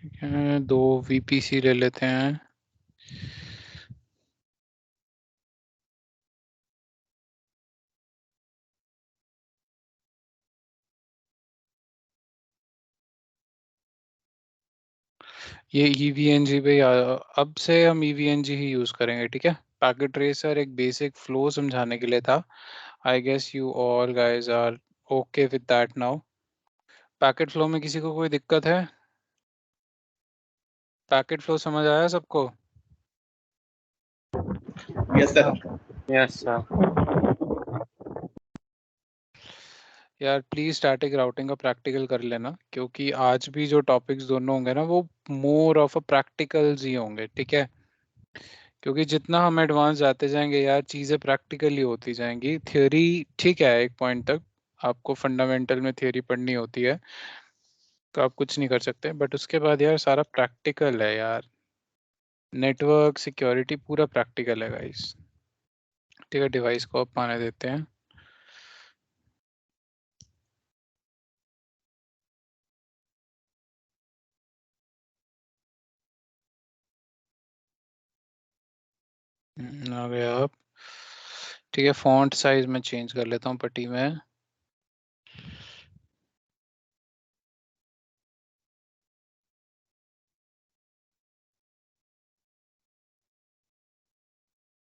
ठीक है, 2 VPC ले लेते हैं। ये EVNG पे अब से हम EVNG ही यूज करेंगे, ठीक है। पैकेट ट्रेसर एक बेसिक फ्लो समझाने के लिए था। I guess you all guys are okay with that now. Packet flow में किसी को कोई दिक्कत है? पैकेट फ्लो समझ आया सबको? Yes sir. Yes sir. यार प्लीज स्टैटिक राउटिंग का प्रैक्टिकल कर लेना, क्योंकि आज भी जो टॉपिक्स दोनों होंगे ना वो मोर ऑफ अ प्रैक्टिकल्स ही होंगे, ठीक है। क्योंकि जितना हम एडवांस जाते जाएंगे यार चीज़ें प्रैक्टिकली होती जाएंगी। थ्योरी ठीक है एक पॉइंट तक, आपको फंडामेंटल में थ्योरी पढ़नी होती है तो आप कुछ नहीं कर सकते, बट उसके बाद यार सारा प्रैक्टिकल है यार। नेटवर्क सिक्योरिटी पूरा प्रैक्टिकल है गाइस। ठीक है, डिवाइस को आप आने देते हैं। आ गए आप। ठीक है, फॉन्ट साइज में चेंज कर लेता हूँ पट्टी में।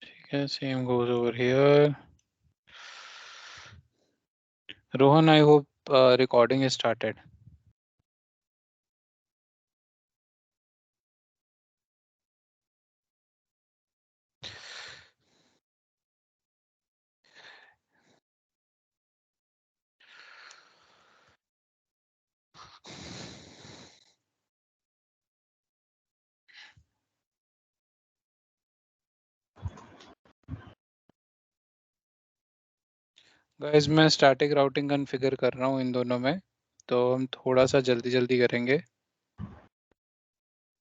ठीक है, same goes over here. Rohan, I hope recording is started. Guys मैं स्टैटिक राउटिंग कॉन्फ़िगर कर रहा हूँ इन दोनों में, तो हम थोड़ा सा जल्दी जल्दी करेंगे।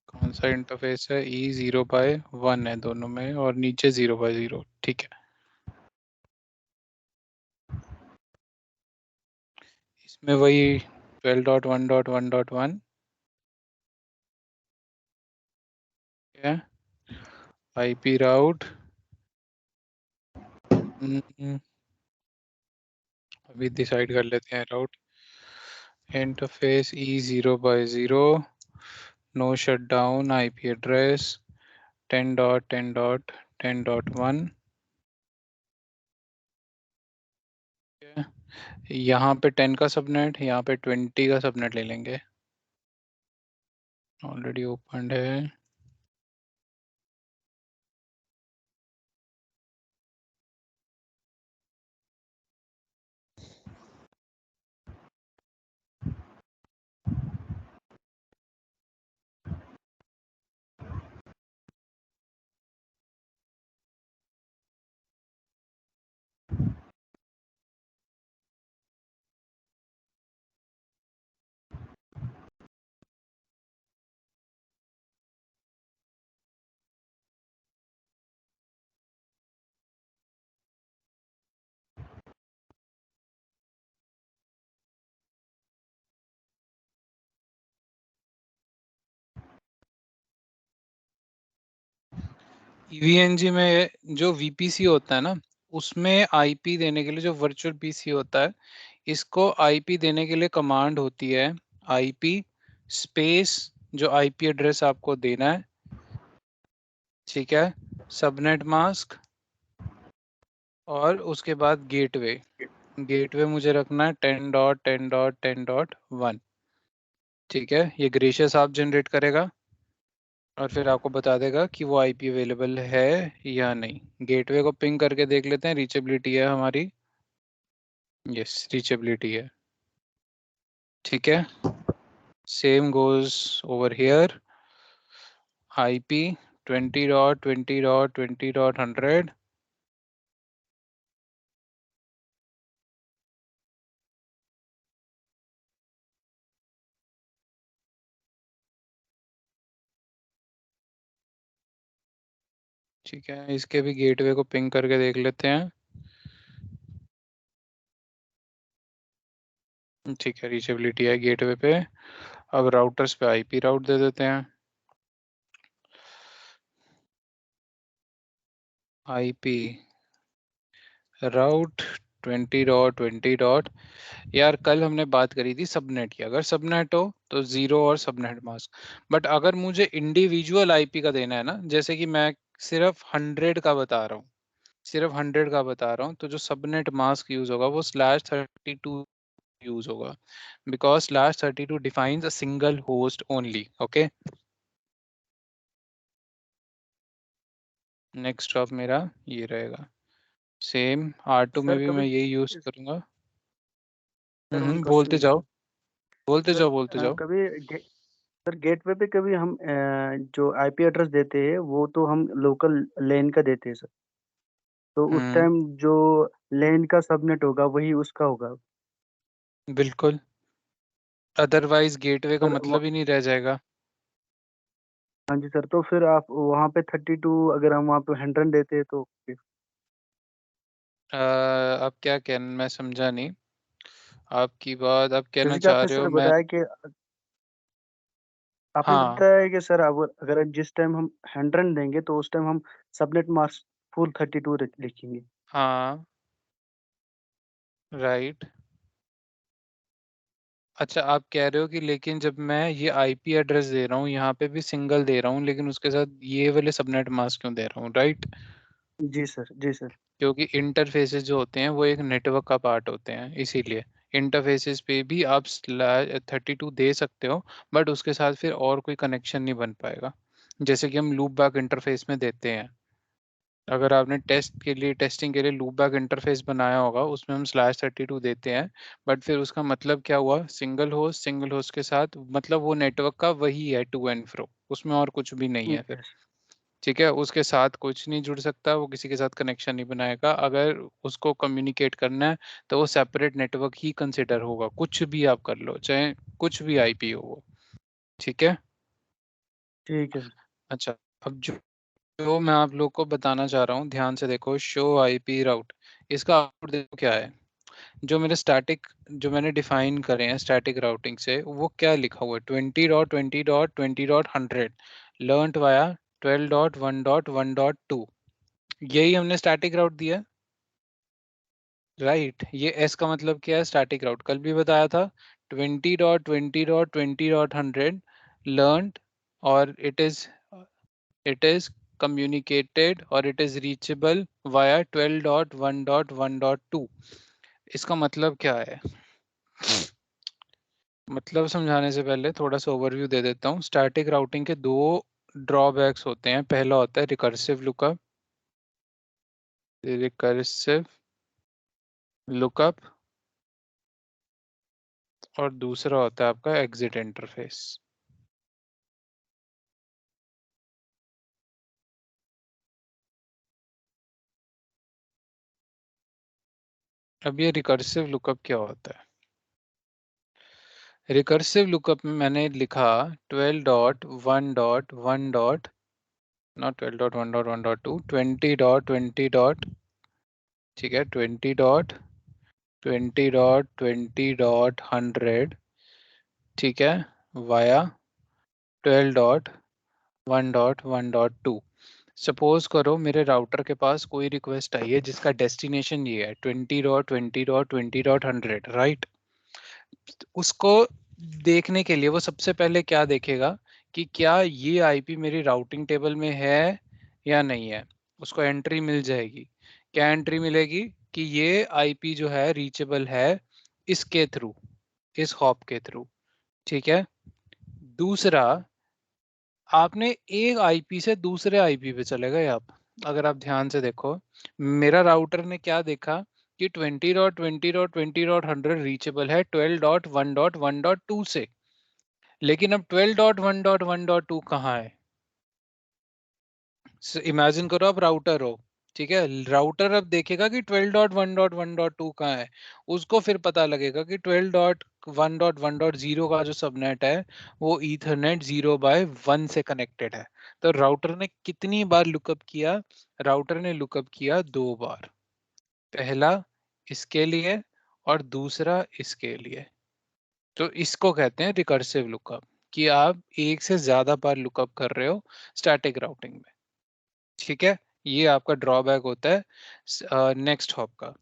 कौन सा इंटरफेस है? E0/1 है दोनों में, और नीचे 0/0, ठीक है। इसमें वही 12.1.1.1 है। IP राउट अभी डिसाइड कर लेते हैं route. Interface E0/0, no shutdown, IP address 10.10.10.1। यहाँ पे 10 का सबनेट, यहाँ पे 20 का सबनेट ले लेंगे। ऑलरेडी ओपन है। EVNG में जो VPC होता है ना, उसमें IP देने के लिए जो वर्चुअल PC होता है, इसको IP देने के लिए कमांड होती है IP स्पेस जो IP एड्रेस आपको देना है, ठीक है, सबनेट मास्क, और उसके बाद गेटवे। गेटवे मुझे रखना है 10.10.10.1, ठीक है। ये ग्रेशियस आप जनरेट करेगा और फिर आपको बता देगा कि वो IP अवेलेबल है या नहीं। गेटवे को पिंग करके देख लेते हैं, रीचेबिलिटी है हमारी। यस, रीचेबिलिटी है, ठीक है। Same goes over here, IP 20.20.20.100। ठीक है, इसके भी गेटवे को पिंग करके देख लेते हैं। ठीक है, रीचेबिलिटी है गेटवे पे। अब राउटर्स पे आईपी राउट दे देते हैं। IP route 20.20. यार कल हमने बात करी थी सबनेट की, अगर सबनेट हो तो जीरो और सबनेट मास्क। बट अगर मुझे इंडिविजुअल आईपी का देना है ना, जैसे कि मैं सिर्फ 100 का बता रहा हूँ, सिर्फ 100 का बता रहा हूँ, तो जो सबनेट मास्क यूज होगा वो /32 यूज होगा, because /32 defines a single host only. Okay, next of मेरा ये रहेगा। सेम R2 में सर भी मैं कभी यही यूज करूंगा। सर वन बोलते क्वेश्चन है। जाओ, बोलते सर जाओ, बोलते जाओ। सर गेटवे पे कभी हम जो आईपी एड्रेस देते हैं वो तो हम लोकल लेन का देते हैं सर। तो उस हम्म, टाइम जो लेन का सबनेट होगा वही उसका होगा। बिल्कुल, अदरवाइज गेटवे का सर मतलब ही नहीं रह जाएगा। हाँ जी सर, तो फिर आप वहाँ पे 32 अगर हम वहाँ पे 100 देते हैं तो अब क्या कहना, मैं समझा नहीं आपकी बात, आप कहना जैसे कि चाह आपने रहे हो सर मैं। बताया कि आपने हाँ, बताया कि सर अब अगर जिस टाइम हम 100 देंगे तो उस टाइम हम सबनेट मास्क फुल 32 लिखेंगे। हाँ, राइट। अच्छा, आप कह रहे हो कि लेकिन जब मैं ये आईपी एड्रेस दे रहा हूँ, यहाँ पे भी सिंगल दे रहा हूँ, लेकिन उसके साथ ये वाले सबनेट मास्क क्यों दे रहा हूँ, राइट? जी सर, जी सर। क्योंकि इंटरफेसेस जो होते हैं वो एक नेटवर्क का पार्ट होते हैं, इसीलिए इंटरफेसेस पे भी आप /32 दे सकते हो, बट उसके साथ फिर और कोई कनेक्शन नहीं बन पाएगा, जैसे कि हम लूप बैक इंटरफेस में देते हैं। अगर आपने टेस्टिंग के लिए लूप बैक इंटरफेस बनाया होगा, उसमें हम /32 देते हैं, बट फिर उसका मतलब क्या हुआ, सिंगल होस्ट के साथ, मतलब वो नेटवर्क का वही है, टू एंड फ्रो, उसमें और कुछ भी नहीं है फिर। यस। ठीक है, उसके साथ कुछ नहीं जुड़ सकता, वो किसी के साथ कनेक्शन नहीं बनाएगा, अगर उसको कम्युनिकेट करना है तो वो सेपरेट नेटवर्क ही कंसिडर होगा, कुछ भी आप कर लो, चाहे कुछ भी आईपी हो वो। ठीक है। ठीक है सर। अच्छा, अब जो मैं आप लोग को बताना चाह रहा हूँ, ध्यान से देखो, शो आईपी राउट, इसका आउटपुट देखो क्या है। जो मेरे स्टैटिक, जो मैंने डिफाइन करे हैं स्टैटिक राउटिंग से, वो क्या लिखा हुआ है, 20.20.20.100 लर्नड वाया 12.1.1.2, यही हमने स्टैटिक राउट दिया है, राइट? ये एस का मतलब क्या है, स्टैटिक राउट, कल भी बताया था, 20.20.20.100 learned, और it is communicated और it is reachable via 12.1.1.2। इसका मतलब क्या है, मतलब समझाने से पहले थोड़ा सा ओवरव्यू दे देता हूँ। स्टैटिक राउटिंग के दो ड्रॉबैक्स होते हैं, पहला होता है रिकर्सिव लुकअप, रिकर्सिव लुकअप, और दूसरा होता है आपका एग्जिट इंटरफेस। अब ये रिकर्सिव लुकअप क्या होता है, रिकर्सिव लुकअप में मैंने लिखा 12.1.1 डॉट, नॉट 12.1.1.2, 20.20. ठीक है, 20.20.100, ठीक है, वाया 12.1.1.2। सपोज करो मेरे राउटर के पास कोई रिक्वेस्ट आई है जिसका डेस्टिनेशन ये है 20.20.20.100, राइट? उसको देखने के लिए वो सबसे पहले क्या देखेगा कि क्या ये आईपी मेरी राउटिंग टेबल में है या नहीं है। उसको एंट्री मिल जाएगी, क्या एंट्री मिलेगी, कि ये आईपी जो है रीचेबल है इसके थ्रू, इस हॉप के थ्रू। ठीक है। दूसरा, आपने एक आईपी से दूसरे आईपी पे चले गए आप, अगर आप ध्यान से देखो, मेरा राउटर ने क्या देखा कि 20.20.20.100 रीचेबल है 12.1.1.2 से, लेकिन अब 12.1.1.2 कहाँ है। इमेजिन करो आप राउटर हो, ठीक है, राउटर अब देखेगा कि 12.1.1.2 कहाँ है, उसको फिर पता लगेगा कि 12.1.1.0 का जो सबनेट है वो ईथरनेट 0/1 से कनेक्टेड है। तो राउटर ने कितनी बार लुकअप किया, राउटर ने लुकअप किया 2 बार, पहला इसके लिए और दूसरा इसके लिए। तो इसको कहते हैं रिकर्सिव लुकअप, कि आप एक से ज्यादा बार लुकअप कर रहे हो स्टैटिक राउटिंग में। ठीक है, ये आपका ड्रॉबैक होता है नेक्स्ट हॉप का।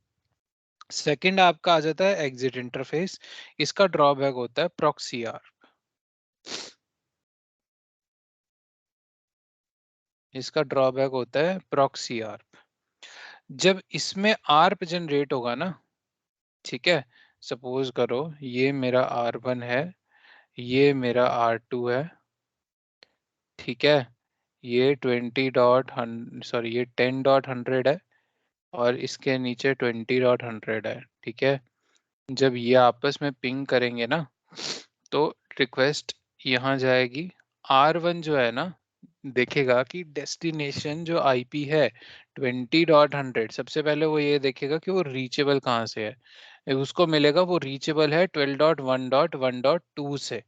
सेकंड आपका आ जाता है एग्जिट इंटरफेस। इसका ड्रॉबैक होता है प्रॉक्सी आर्प। इसका ड्रॉबैक होता है प्रॉक्सी आर्प। जब इसमें आर्प जनरेट होगा ना, ठीक है, सपोज करो ये मेरा R1 है, ये मेरा R2 है, ठीक है, ये 10.100 है, और इसके नीचे 20.100 है, ठीक है। जब ये आपस में पिंग करेंगे ना, तो रिक्वेस्ट यहाँ जाएगी। R1 जो है ना, देखेगा कि डेस्टिनेशन जो IP है 20.100, सबसे पहले वो ये देखेगा कि वो रीचेबल कहाँ से है। उसको मिलेगा वो रीचेबल है 12.1.1.2 से।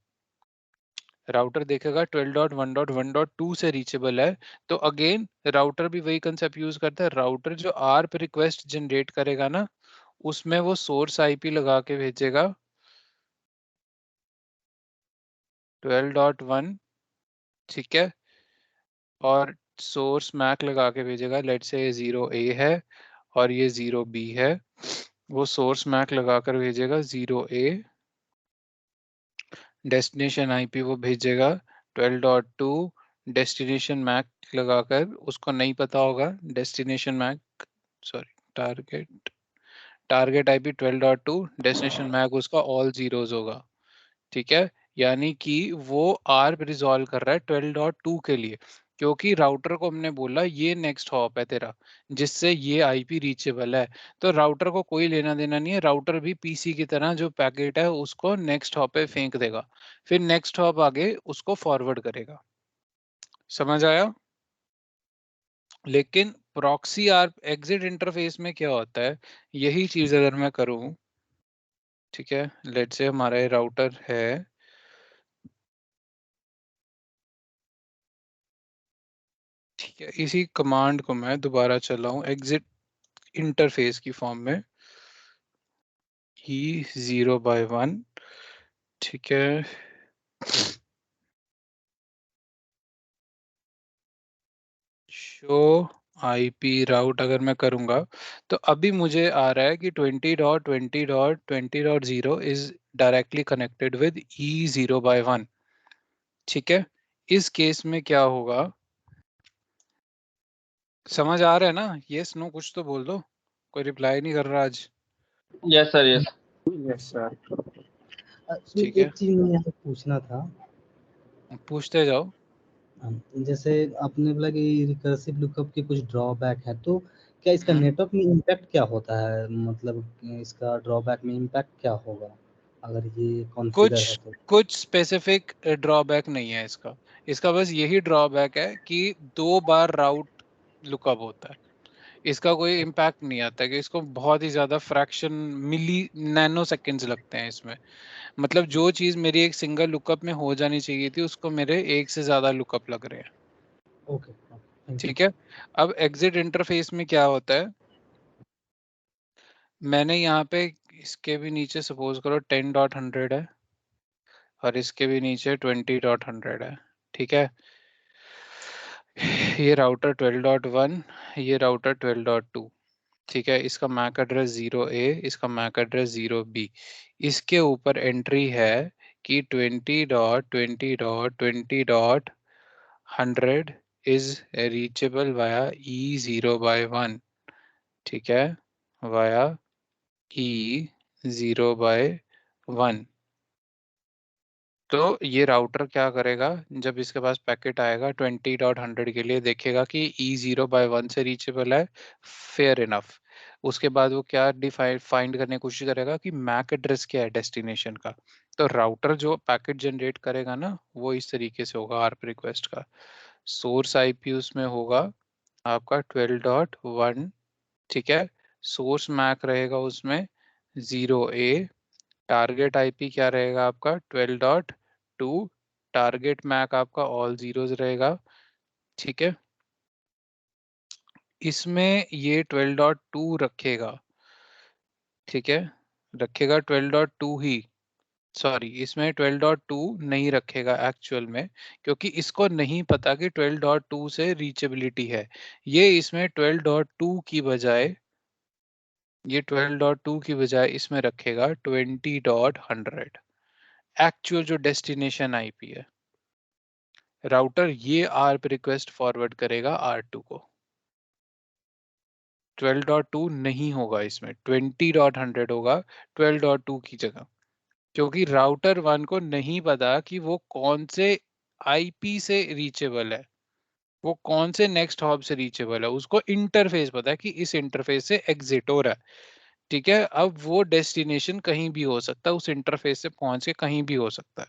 राउटर देखेगा 12.1.1.2 से रीचेबल है। तो अगेन राउटर भी वही कंसेप्ट यूज करता है। राउटर जो आर्प रिक्वेस्ट जनरेट करेगा ना, उसमें वो सोर्स IP लगा के भेजेगा 12.1, ठीक है, और सोर्स मैक लगा के भेजेगा। लेट से ये 0A है और ये 0B है। वो सोर्स मैक लगाकर भेजेगा 0A, डेस्टिनेशन IP वो भेजेगा 12.2, डेस्टिनेशन मैक लगाकर, उसको नहीं पता होगा destination MAC, sorry, target target IP 12.2, destination MAC उसका ऑल जीरोज होगा, ठीक है। यानी कि वो आर्प रिजॉल्व कर रहा है 12.2 के लिए, क्योंकि राउटर को हमने बोला ये नेक्स्ट हॉप है तेरा, जिससे ये IP रीचेबल है। तो राउटर को कोई लेना देना नहीं है, राउटर भी PC की तरह जो पैकेट है उसको नेक्स्ट हॉप पे फेंक देगा, फिर नेक्स्ट हॉप आगे उसको फॉरवर्ड करेगा। समझ आया? लेकिन प्रॉक्सी आर्प एग्जिट इंटरफेस में क्या होता है, यही चीज अगर मैं करूं, ठीक है, लेट से हमारा ये राउटर है, ठीक है, इसी कमांड को मैं दोबारा चलाऊं एग्जिट इंटरफेस की फॉर्म में, E0/1, ठीक है, शो IP राउट अगर मैं करूंगा, तो अभी मुझे आ रहा है कि 20.20.20.0 is directly connected with E0/1, ठीक है। इस केस में क्या होगा, समझ आ रहा है ना? यस नो कुछ तो बोल दो, कोई रिप्लाई नहीं कर रहा आज। Yes sir, yes. Yes sir. ठीक एक है, चीज मुझे यहाँ पूछना था। पूछते जाओ। जैसे आपने बोला कि रिकर्सिव लुकअप के कुछ ड्रॉबैक है, तो क्या इसका हम्म, नेटवर्क में इम्पैक्ट क्या होता है? मतलब इसका ड्रॉबैक में इम्पैक्ट क्या होगा अगर ये कॉन्फ़िगर है कुछ तो? कुछ स्पेसिफिक ड्रॉबैक नहीं है इसका। इसका बस यही ड्रॉबैक है कि 2 बार राउट लुकअप होता है। इसका कोई इम्पैक्ट नहीं आता, कि इसको बहुत ही ज्यादा फ्रैक्शन, मिली नैनो सेकेंड्स लगते हैं इसमें। मतलब जो चीज मेरी एक सिंगल लुकअप में हो जानी चाहिए थी, उसको मेरे एक से ज्यादा लुकअप लग रहे हैं। Okay, thank you. ठीक है। अब एग्जिट इंटरफेस में क्या होता है, मैंने यहाँ पे इसके भी नीचे सपोज करो 10.100 है, और इसके भी नीचे 20.100 है, ठीक है। ये राउटर 12.1, ये राउटर 12.2, ठीक है। इसका मैक एड्रेस 0A, इसका मैक एड्रेस 0B। इसके ऊपर एंट्री है कि 20.20.20.100 इज रीचेबल वाया E0/1, ठीक है, वाया E0/1। तो ये राउटर क्या करेगा, जब इसके पास पैकेट आएगा 20.100 के लिए, देखेगा कि E0/1 से रीचेबल है, फेयर इनफ। उसके बाद वो क्या डिफाइन फाइंड करने की कोशिश करेगा कि मैक एड्रेस क्या है डेस्टिनेशन का। तो राउटर जो पैकेट जनरेट करेगा ना, वो इस तरीके से होगा आर्प रिक्वेस्ट का। सोर्स IP उसमें होगा आपका 12.1, ठीक है। सोर्स मैक रहेगा उसमें 0A, टारगेट IP क्या रहेगा आपका 12.2, टारगेट मैक आपका ऑल जीरोज रहेगा, ठीक है। इसमें ये 12.2 रखेगा, ठीक है, रखेगा 12.2 ही। सॉरी, इसमें 12.2 नहीं रखेगा एक्चुअल में, क्योंकि इसको नहीं पता कि 12.2 से रीचेबिलिटी है। ये इसमें 12.2 की बजाय, ये 12.2 की बजाय इसमें रखेगा 20.100, एक्चुअल जो डेस्टिनेशन आईपी है। राउटर ये आरप रिक्वेस्ट फॉरवर्ड करेगा R2 को। 12.2 नहीं होगा इसमें, 20.100 होगा 12.2 की जगह, क्योंकि राउटर 1 को नहीं पता कि वो कौन से आईपी से रीचेबल है, वो कौन से नेक्स्ट हॉप से रीचेबल है। उसको इंटरफेस पता है कि इस इंटरफेस से एग्जिट हो रहा है, ठीक है। अब वो डेस्टिनेशन कहीं भी हो सकता है, उस इंटरफेस से पहुंच के कहीं भी हो सकता है।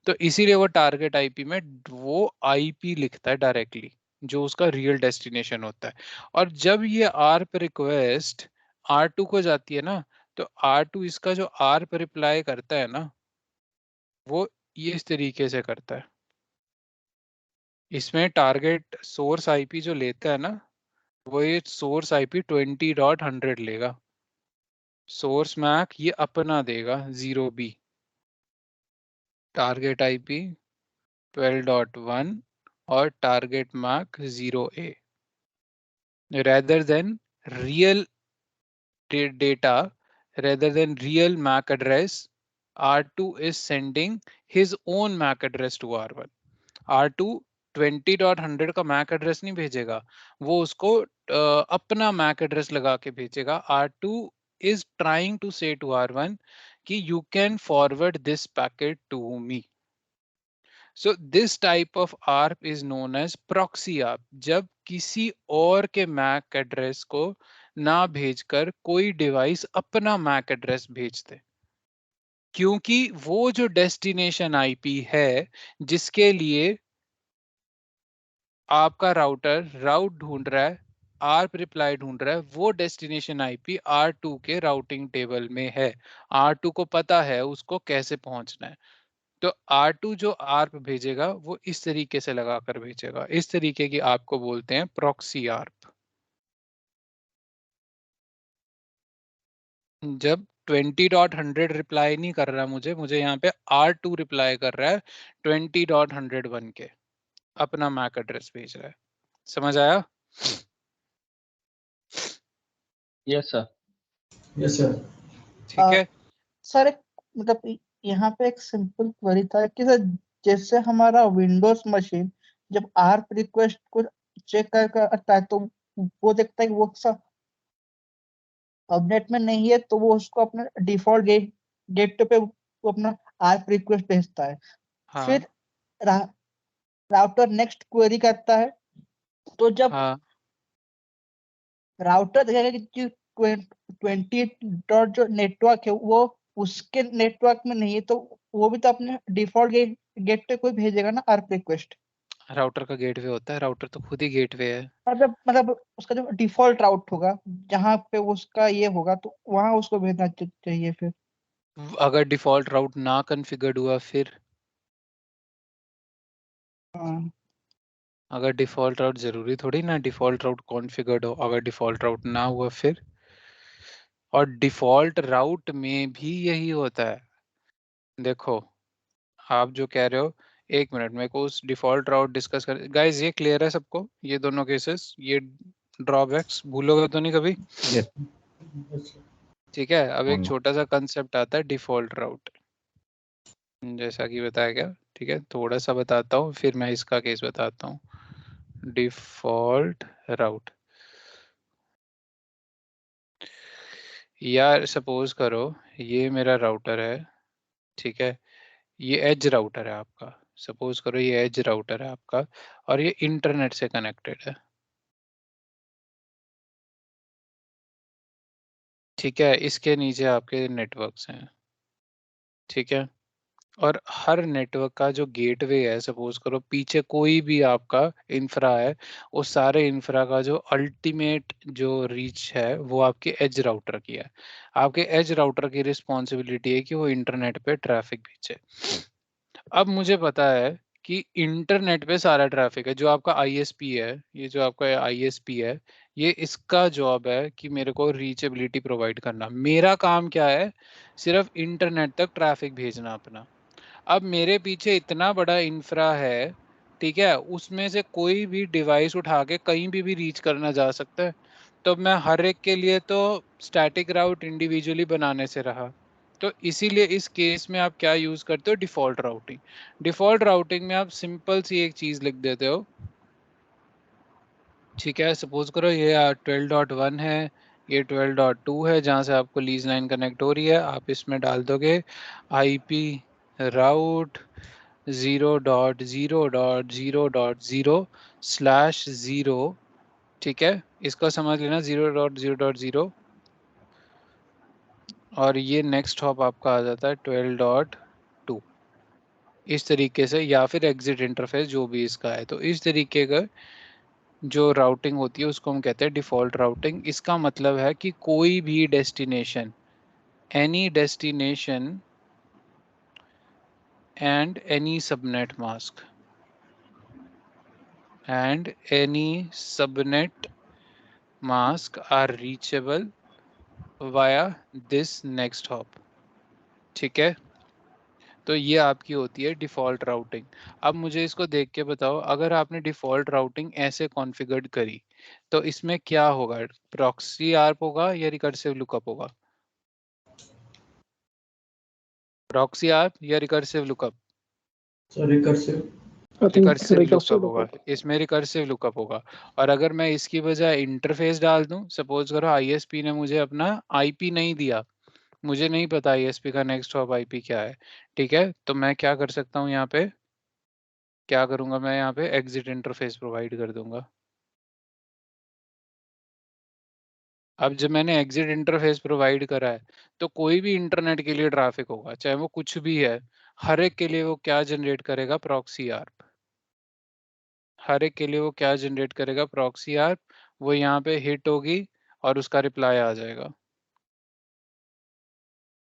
तो इसीलिए वो टारगेट आईपी में वो आईपी लिखता है डायरेक्टली, जो उसका रियल डेस्टिनेशन होता है। और जब ये आरप रिक्वेस्ट R2 को जाती है ना, तो R2 इसका जो आरप रिप्लाई करता है ना, वो ये इस तरीके से करता है। इसमें टारगेट सोर्स आईपी जो लेता है ना, वो ये सोर्स आईपी 20.100 लेगा। सोर्स मैक ये अपना देगा 0B, टारगेट आईपी 12.1 और target MAC 0A, rather than real data, rather than real MAC address. R2 is sending his own MAC address to R1. R2 20.100 का MAC एड्रेस नहीं भेजेगा, वो उसको अपना MAC एड्रेस लगा के भेजेगा। R2 is trying to say to R1 कि you can forward this packet to me. So this type of ARP is known as proxy ARP, जब किसी और के MAC एड्रेस को ना भेजकर कोई डिवाइस अपना MAC एड्रेस भेज दे, क्योंकि वो जो डेस्टिनेशन आईपी है जिसके लिए आपका राउटर राउट ढूंढ रहा है, आरप रिप्लाई ढूंढ रहा है, वो डेस्टिनेशन आईपी R2 के राउटिंग टेबल में है। R2 को पता है उसको कैसे पहुंचना है। तो R2 जो आर्प भेजेगा वो इस तरीके से लगाकर भेजेगा। इस तरीके की आपको बोलते हैं प्रॉक्सी आर्प। जब 20.100 रिप्लाई नहीं कर रहा मुझे यहाँ पे R2 रिप्लाई कर रहा है 20.101 के, अपना मैक एड्रेस भेज रहा है। समझ आया? Yes sir. Yes sir. ठीक है सर एक मतलब यहाँ पे एक सिंपल क्वेरी था कि सर जैसे हमारा विंडोज मशीन जब आर्प रिक्वेस्ट को चेक करता है तो वो देखता है कि वो सबनेट में नहीं है, तो वो उसको अपना डिफॉल्ट गेट पे वो अपना आर्प रिक्वेस्ट भेजता है। हाँ फिर राउटर नेक्स्ट क्वेरी करता है, तो जब हाँ राउटर देखेगा कि 20 डॉट जो नेटवर्क है वो उसके नेटवर्क में नहीं है, तो वो भी तो अपने डिफॉल्ट गेट पे कोई भेजेगा ना आर्प रिक्वेस्ट। राउटर का गेटवे होता है, राउटर तो खुद ही गेटवे है। मतलब उसका जो डिफॉल्ट राउट होगा जहाँ पे उसका ये होगा तो वहां उसको भेजना चाहिए। फिर अगर डिफॉल्ट राउट ना कॉन्फ़िगर्ड हुआ फिर, हाँ, अगर डिफॉल्ट राउट जरूरी थोड़ी ना डिफॉल्ट राउट कॉन्फ़िगर्ड हो, अगर डिफॉल्ट राउट ना हुआ फिर। और डिफॉल्ट राउट में भी यही होता है। देखो आप जो कह रहे हो, एक मिनट मेरे को उस डिफॉल्ट राउट डिस्कस कर। गाइस ये क्लियर है सबको, ये दोनों केसेस, ये ड्रॉबैक्स भूलोगे तो नहीं कभी? ठीक है। अब एक छोटा सा कंसेप्ट आता है डिफॉल्ट राउट, जैसा कि बताया गया। ठीक है, थोड़ा सा बताता हूँ फिर मैं इसका केस बताता हूँ। डिफॉल्ट राउट, यार सपोज करो ये मेरा राउटर है, ठीक है। ये एज राउटर है आपका, सपोज करो ये एज राउटर है आपका, और ये इंटरनेट से कनेक्टेड है, ठीक है। इसके नीचे आपके नेटवर्क्स हैं, ठीक है। और हर नेटवर्क का जो गेटवे है, सपोज करो पीछे कोई भी आपका इंफ्रा है, उस सारे इंफ्रा का जो अल्टीमेट जो रीच है वो आपके एज राउटर की है। आपके एज राउटर की रिस्पॉन्सिबिलिटी है कि वो इंटरनेट पे ट्रैफिक भेजे। अब मुझे पता है कि इंटरनेट पे सारा ट्रैफिक है, जो आपका आईएसपी है, ये जो आपका आईएसपी है, ये इसका जॉब है कि मेरे को रीचेबिलिटी प्रोवाइड करना। मेरा काम क्या है? सिर्फ इंटरनेट तक ट्रैफिक भेजना अपना। अब मेरे पीछे इतना बड़ा इंफ्रा है, ठीक है, उसमें से कोई भी डिवाइस उठा के कहीं भी रीच करना जा सकता है। तो मैं हर एक के लिए तो स्टैटिक राउट इंडिविजुअली बनाने से रहा। तो इसीलिए इस केस में आप क्या यूज करते हो? Default routing. डिफॉल्ट राउटिंग में आप सिंपल सी एक चीज लिख देते हो, ठीक है। सपोज करो ये 12.1 है, ये 12.2 है, जहाँ से आपको लीज लाइन कनेक्ट हो रही है। आप इसमें डाल दोगे IP राउट 0.0.0.0/0, ठीक है। इसको समझ लेना 0.0.0, और ये नेक्स्ट हॉप आपका आ जाता है 12.2 इस तरीके से, या फिर एग्जिट इंटरफेस जो भी इसका है। तो इस तरीके का जो राउटिंग होती है उसको हम कहते हैं डिफॉल्ट राउटिंग। इसका मतलब है कि कोई भी destination, any destination and any subnet mask and any subnet mask are reachable via this next hop, ठीक है। तो ये आपकी होती है डिफॉल्ट राउटिंग। अब मुझे इसको देख के बताओ, अगर आपने डिफॉल्ट राउटिंग ऐसे कॉन्फ़िगर करी तो इसमें क्या होगा? प्रॉक्सी आर्प होगा या रिकर्सिव लुकअप होगा? प्रॉक्सी आर्प या रिकर्सिव लुकअप? रिकर्सिव लुकअप होगा, इसमें रिकर्सिव लुकअप होगा। और अगर मैं इसकी बजाय इंटरफेस डाल दूं, सपोज करो आईएसपी ने मुझे अपना आईपी नहीं दिया, मुझे नहीं पता आईएसपी का नेक्स्ट हॉप आईपी क्या है, ठीक है, तो मैं क्या कर सकता हूँ? यहाँ पे क्या करूंगा? मैं यहाँ पे एग्जिट इंटरफेस प्रोवाइड कर दूंगा। अब जब मैंने एग्जिट इंटरफेस प्रोवाइड करा है तो कोई भी इंटरनेट के लिए ट्रैफिक होगा, चाहे वो कुछ भी है, हर एक के लिए वो क्या जनरेट करेगा? Proxy ARP. हर एक के लिए वो क्या जनरेट करेगा? Proxy ARP. वो यहाँ पे हिट होगी और उसका रिप्लाई आ जाएगा,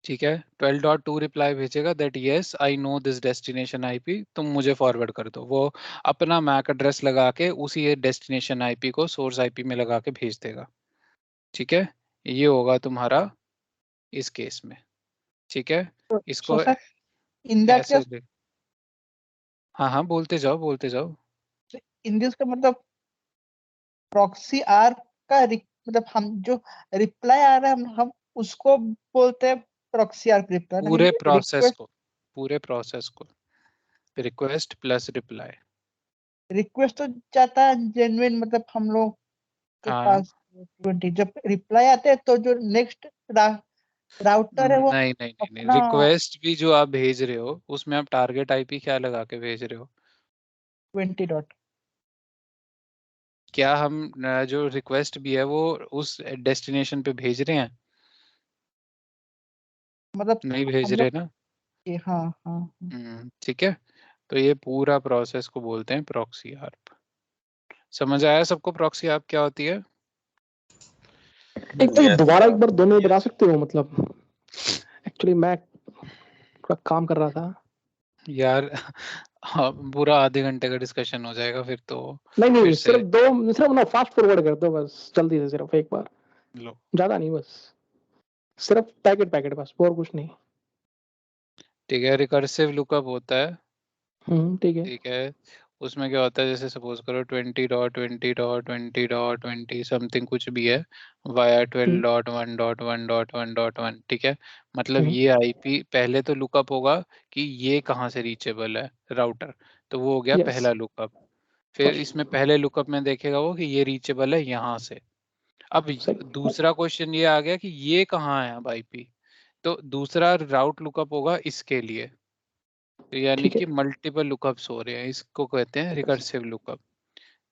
ठीक है। 12.2 रिप्लाई भेजेगा that yes I know this destination IP, तुम मुझे फॉरवर्ड कर दो। वो अपना मैक एड्रेस लगा के उसी डेस्टिनेशन आईपी को सोर्स आईपी में लगा के भेज देगा, ठीक है। ये होगा तुम्हारा इस केस में, ठीक है। सो इसको सर इन दैट ऐसे केस, हाँ हाँ, बोलते जाओ बोलते जाओ। इन दिस का मतलब प्रॉक्सी आर्क का मतलब हम जो रिप्लाई आ रहा है हम उसको बोलते हैं प्रॉक्सी आर्क रिप्लाई, पूरे नहीं प्रोसेस रिक्वेस्ट। को, पूरे प्रोसेस को रिक्वेस्ट प्लस रिप्लाई। रिक्वेस्ट तो जाता है जेन्युइन, मतलब हम लोग के हाँ, पास 20, जब रिप्लाई आते हैं तो जो नेक्स्ट राउटर है वो नहीं नहीं नहीं नहीं, अपना रिक्वेस्ट भी जो आप भेज रहे हो उसमें आप टारगेट आईपी क्या लगा के भेज रहे हो? 20 डॉट। क्या हम जो रिक्वेस्ट भी है वो उस डेस्टिनेशन पे भेज रहे हैं? मतलब नहीं भेज हम लोग रहे ना। हाँ हाँ हाँ। ठीक है। तो ये पूरा प्रोसेस को बोलते हैं प्रॉक्सी आर्प। समझ आया सबको प्रॉक्सी आर्प क्या होती है? एक तो दोबारा एक बार 2 मिनट बता सकते हो? मतलब एक्चुअली मैं थोड़ा काम कर रहा था। यार हाँ, पूरा आधे घंटे का डिस्कशन हो जाएगा फिर तो। नहीं फिर नहीं, से सिर्फ ना फास्ट फॉरवर्ड कर दो बस, जल्दी से, सिर्फ एक बार, लो, ज्यादा नहीं, बस सिर्फ पैकेट बस, और कुछ नहीं। ठीक है। रिकर्सिव लुकअप होता है, ठीक है। ठीक है। उसमें क्या होता है, जैसे सपोज करो 20.20.20.20 समथिंग कुछ भी है वाया 12.1.1.1.1, ठीक है। मतलब ये आईपी पहले तो लुकअप होगा कि ये कहाँ से रीचेबल है राउटर, तो वो हो गया यस, पहला लुकअप। फिर इसमें पहले लुकअप में देखेगा वो कि ये रीचेबल है यहाँ से। अब सही, दूसरा क्वेश्चन ये आ गया कि ये कहाँ है अब आईपी, तो दूसरा राउट लुकअप होगा इसके लिए। तो यानी ठीक है। कि मल्टीपल लुकअप्स हो रहे हैं, इसको कहते हैं रिकर्सिव लुकअप,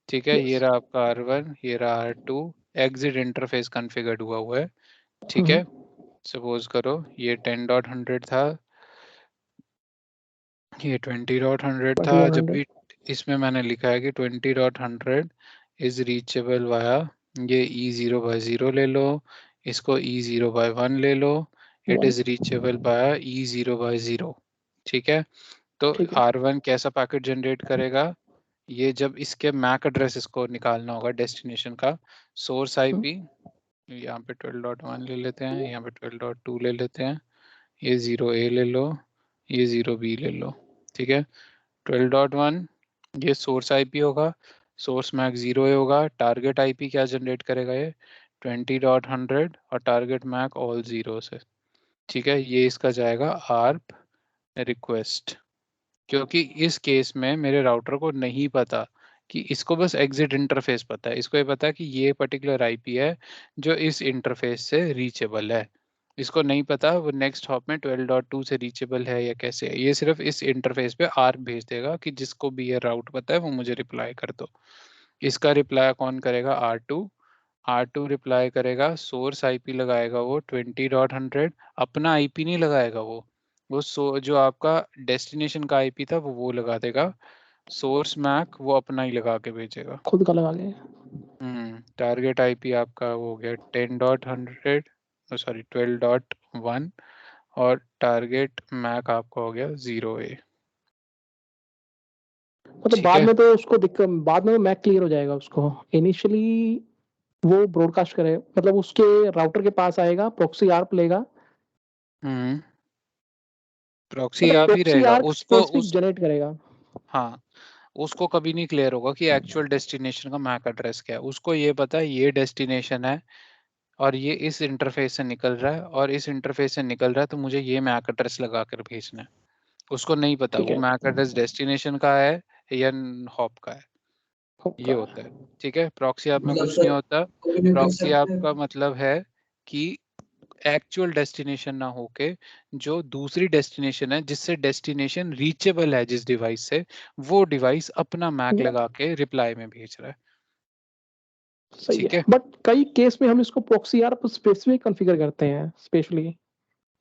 ठीक है। ये यस। रहा आपका R1, ये रहा R2, एग्जिट इंटरफेस कॉन्फ़िगर्ड हुआ है, ठीक है। सपोज करो ये 10.100 था, ये 20.100 था। जब 2100। भी इसमें मैंने लिखा है कि 20.100 इज रीचेबल वाया, ये E0/0 ले लो, इसको E0/1 ले लो, it is reachable via E0/0, ठीक है। तो ठीक है। R1 कैसा पैकेट जनरेट करेगा, ये जब इसके मैक एड्रेस इसको निकालना होगा डेस्टिनेशन का, सोर्स आईपी यहाँ पे 12.1 ले लेते हैं, यहाँ पे 12.2 ले लेते हैं, ये 0A ले लो, ये 0B ले लो, ठीक है। 12.1 ये सोर्स आईपी होगा, सोर्स मैक 0A होगा, टारगेट आईपी क्या जनरेट करेगा ये 20.100 और टारगेट मैक ऑल जीरो से, ठीक है। ये इसका जाएगा आर्प रिक्वेस्ट, क्योंकि इस केस में मेरे राउटर को नहीं पता कि इसको बस एग्जिट इंटरफेस पता है, इसको ये पता है कि ये पर्टिकुलर आईपी है जो इस इंटरफेस से रीचेबल है, इसको नहीं पता वो नेक्स्ट हॉप में 12.2 से रीचेबल है या कैसे है। ये सिर्फ इस इंटरफेस पे आर्क भेज देगा कि जिसको भी ये राउट पता है वो मुझे रिप्लाई कर दो। इसका रिप्लाई कौन करेगा, R2 रिप्लाई करेगा, सोर्स आईपी लगाएगा वो 20.100, अपना आईपी नहीं लगाएगा वो जो आपका डेस्टिनेशन का आईपी था वो लगा देगा, सोर्स मैक वो अपना ही लगा के भेजेगा। खुद का लगा ले। टारगेट आईपी आपका वो हो गया 10.100, सॉरी 12.1 और टारगेट मैक आपका हो गया 0A। मतलब ठीक बाद है, में तो उसको दिक्कत, बाद में मैक क्लियर हो जाएगा उसको। इनिशियली वो ब्रॉडकास्ट करे, मतलब उसके राउटर के पास आएगा, प्रॉक्सी आर्प लेगा, प्रॉक्सी मतलब आप ही प्रॉक्सी रहेगा आर्प उसको स्पेसिफिक जनरेट करेगा। हाँ, उसको कभी नहीं क्लियर होगा कि एक्चुअल डेस्टिनेशन का मैक एड्रेस क्या है, उसको ये पता है ये डेस्टिनेशन है और ये इस इंटरफेस से निकल रहा है और इस इंटरफेस से निकल रहा है तो मुझे ये मैक एड्रेस लगा कर भेजना है। उसको नहीं पता ठीक वो है, मैक एड्रेस डेस्टिनेशन का है या हॉप का है, ये होगा। होता है। ठीक है, प्रॉक्सी ऐप में मतलब कुछ नहीं सर होता। कोई भी कर प्रॉक्सी ऐप सकते का हैं। मतलब है कि एक्चुअल डेस्टिनेशन ना होके जो दूसरी डेस्टिनेशन है जिससे डेस्टिनेशन रीचेबल है जिस डिवाइस से, वो डिवाइस अपना मैक लगा के रिप्लाई में भेज रहा है। सही ठीक है, है, बट कई केस में हम इसको प्रॉक्सी आर्प स्पेसिफिक कॉन्फ़िगर करते हैं स्पेशली।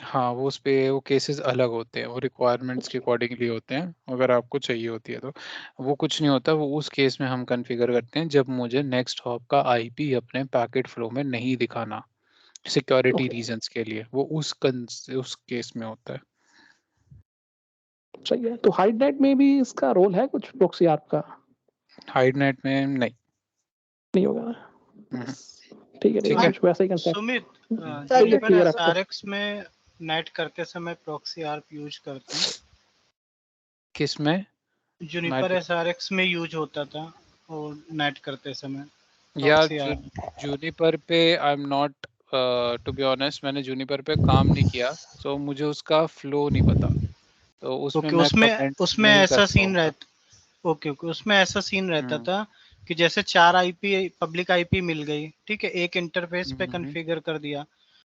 हाँ वो उस पे वो केसेस अलग होते हैं, वो रिक्वायरमेंट्स के अकॉर्डिंगली होते हैं, अगर आपको चाहिए होती है तो। वो कुछ नहीं होता, वो उस केस में हम कॉन्फ़िगर करते हैं जब मुझे नेक्स्ट हॉप का आईपी अपने पैकेट फ्लो में नहीं दिखाना, सिक्योरिटी ओके, रीजंस के लिए, वो उस केस में होता है। सही है। तो हाइडनेट में भी इसका रोल है कुछ प्रॉक्सी आर्प का? हाइड नेट में नहीं। नहीं होगा। हम्म, ठीक है, ठीक ठीक है, है। कुछ वैसा ही कंसेप्ट। सुमित, चलिए जूनिपर क्लियर आपको। एसआरएक्स में नेट करते समय प्रॉक्सी आर्प यूज करते हैं। किस में? जूनिपर एसआरएक्स में यूज होता था और नेट करते समय यार प्रॉक्सी आर्प। जूनिपर पे I am not, to be honest मैंने जूनिपर पे काम नहीं किया, तो मुझे उसका फ्लो नहीं पता, तो उसमें ओके, मैं उसमें कमेंट उसमें नहीं कर ऐसा सीन पाऊंगा। रहता। ओके ओके, उसमें ऐसा सीन रहता हम्म था कि जैसे 4 आईपी पब्लिक आईपी मिल गई, ठीक है, एक इंटरफेस पे हम्म कॉन्फ़िगर कर दिया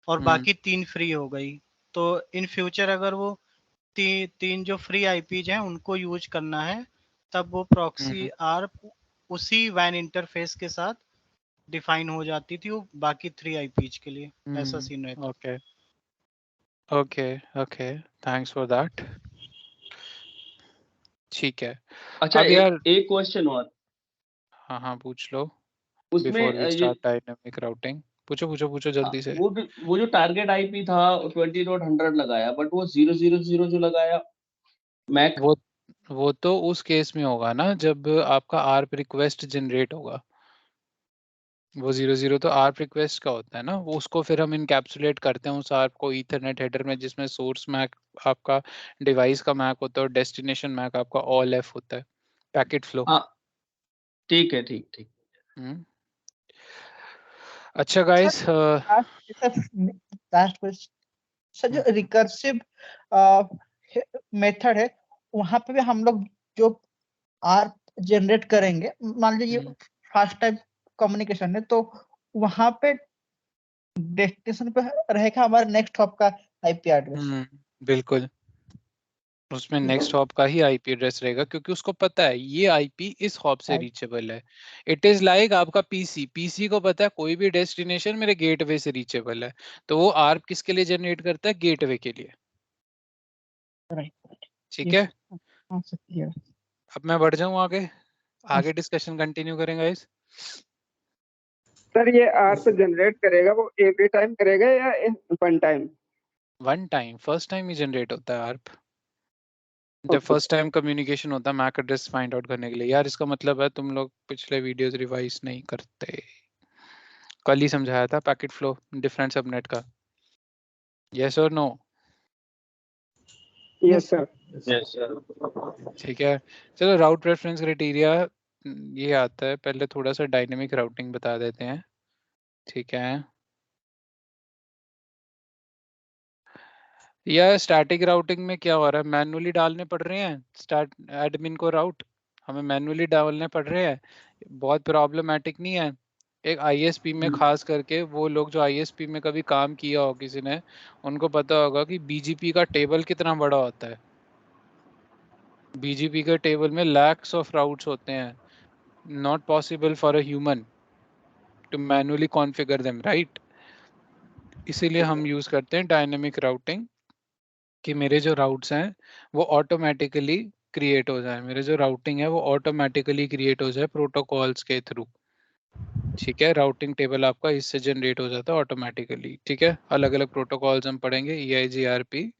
और हम्म बाकी 3 फ्री हो गई। तो इन फ्यूचर अगर वो तीन जो फ्री आईपीज हैं उनको यूज करना है, तब वो प्रॉक्सी हम्म आर्प उसी वैन इंटरफेस के साथ डिफाइन हो जाती थी, वो बाकी 3 आईपीज के लिए ऐसा सीन रहता था। Okay okay okay, thanks for that. ठीक है, अच्छा, अब यार एक क्वेश्चन और। हाँ हाँ पूछ लो, उसमें बिफोर वी ये स्टार्ट डायनामिक राउटिंग। पूछो पूछो पूछो जल्दी से। वो जो टारगेट आईपी था 20.100 लगाया, बट वो 000 जो लगाया मैक। वो वो तो उस केस में होगा ना जब आपका आर्प रिक्वेस्ट जनरेट होगा, वो 0 0 तो आर्प रिक्वेस्ट का होता है ना, वो उसको फिर हम इनकैप्सुलेट करते हैं उस आर्प को ईथरनेट हेडर में, जिसमें सोर्स मैक आपका डिवाइस का मैक होता है और डेस्टिनेशन मैक आपका ऑल एफ होता है, पैकेट फ्लो। हाँ, ठीक है, ठीक ठीक। हम्म, अच्छा sir guys, last question sir, जो रिकर्सिव मेथड है वहां पे भी हम लोग जो आर जनरेट करेंगे, मान लीजिए फास्ट टाइप कम्युनिकेशन है, तो वहां पे डेस्टिनेशन पे रहेगा हमारा नेक्स्ट हॉप का आईपी एड्रेस। बिल्कुल उसमें नेक्स्ट हॉप का ही आईपी एड्रेस रहेगा, क्योंकि उसको पता है ये आईपी इस हॉप से रीचेबल है। इट इज लाइक आपका पीसी को पता है कोई भी डेस्टिनेशन मेरे गेटवे से रीचेबल है, तो वो आर्प किसके लिए जनरेट करता है, गेटवे के लिए। ठीक है, अब मैं बढ़ जाऊं आगे, आगे डिस्कशन कंटिन्यू करेंगे इस। सर ये आर्प जनरेट करेगा वो एवरी टाइम करेगा या one time? One time, first time ही जनरेट होता है आर्प। जब फर्स्ट टाइम कम्युनिकेशन होता है मैक एड्रेस फाइंड आउट करने के लिए। यार इसका मतलब है तुम लोग पिछले वीडियोस रिवाइज नहीं करते। कल ही समझाया था पैकेट फ्लो डिफरेंट सबनेट का। यस और no? Yes sir. Yes sir. ठीक है, चलो राउट प्रेफरेंस क्राइटेरिया ये आता है। पहले थोड़ा सा डायनेमिक राउटिंग बता देते हैं, ठीक है। या स्टैटिक राउटिंग में क्या हो रहा है, मैनुअली डालने पड़ रहे हैं स्टार्ट एडमिन को राउट, हमें मैनुअली डालने पड़ रहे हैं। बहुत प्रॉब्लमेटिक नहीं है। एक आईएसपी में खास करके वो लोग जो आईएसपी में कभी काम किया हो किसी ने, उनको पता होगा कि बीजीपी का टेबल कितना बड़ा होता है। बीजीपी के टेबल में लैक्स ऑफ राउट्स होते हैं, not possible for a human to manually configure them, right. इसीलिए हम यूज करते हैं डायनेमिक राउटिंग कि मेरे जो राउट्स हैं वो ऑटोमेटिकली क्रिएट हो जाए, मेरे जो राउटिंग है वो ऑटोमेटिकली क्रिएट हो जाए प्रोटोकॉल्स के थ्रू। ठीक है, राउटिंग टेबल आपका इससे जनरेट हो जाता है ऑटोमेटिकली। ठीक है, अलग अलग प्रोटोकॉल्स हम पढ़ेंगे, EIGRP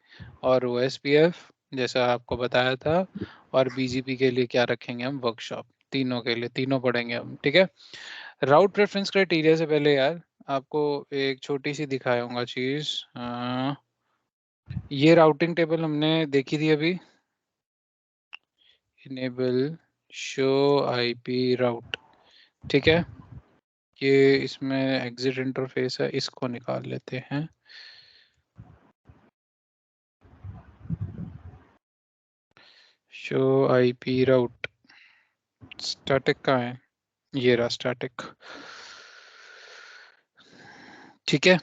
और OSPF जैसा आपको बताया था, और BGP के लिए क्या रखेंगे हम वर्कशॉप, तीनों के लिए तीनों पढ़ेंगे हम। ठीक है, राउट प्रेफरेंस क्राइटेरिया से पहले यार आपको एक छोटी सी दिखाऊंगा चीज। ये राउटिंग टेबल हमने देखी थी अभी, इनेबल शो IP राउट। ठीक है, ये इसमें एग्जिट इंटरफेस है, इसको निकाल लेते हैं। शो IP राउट स्टैटिक का है, ये रहा स्टैटिक। ठीक है,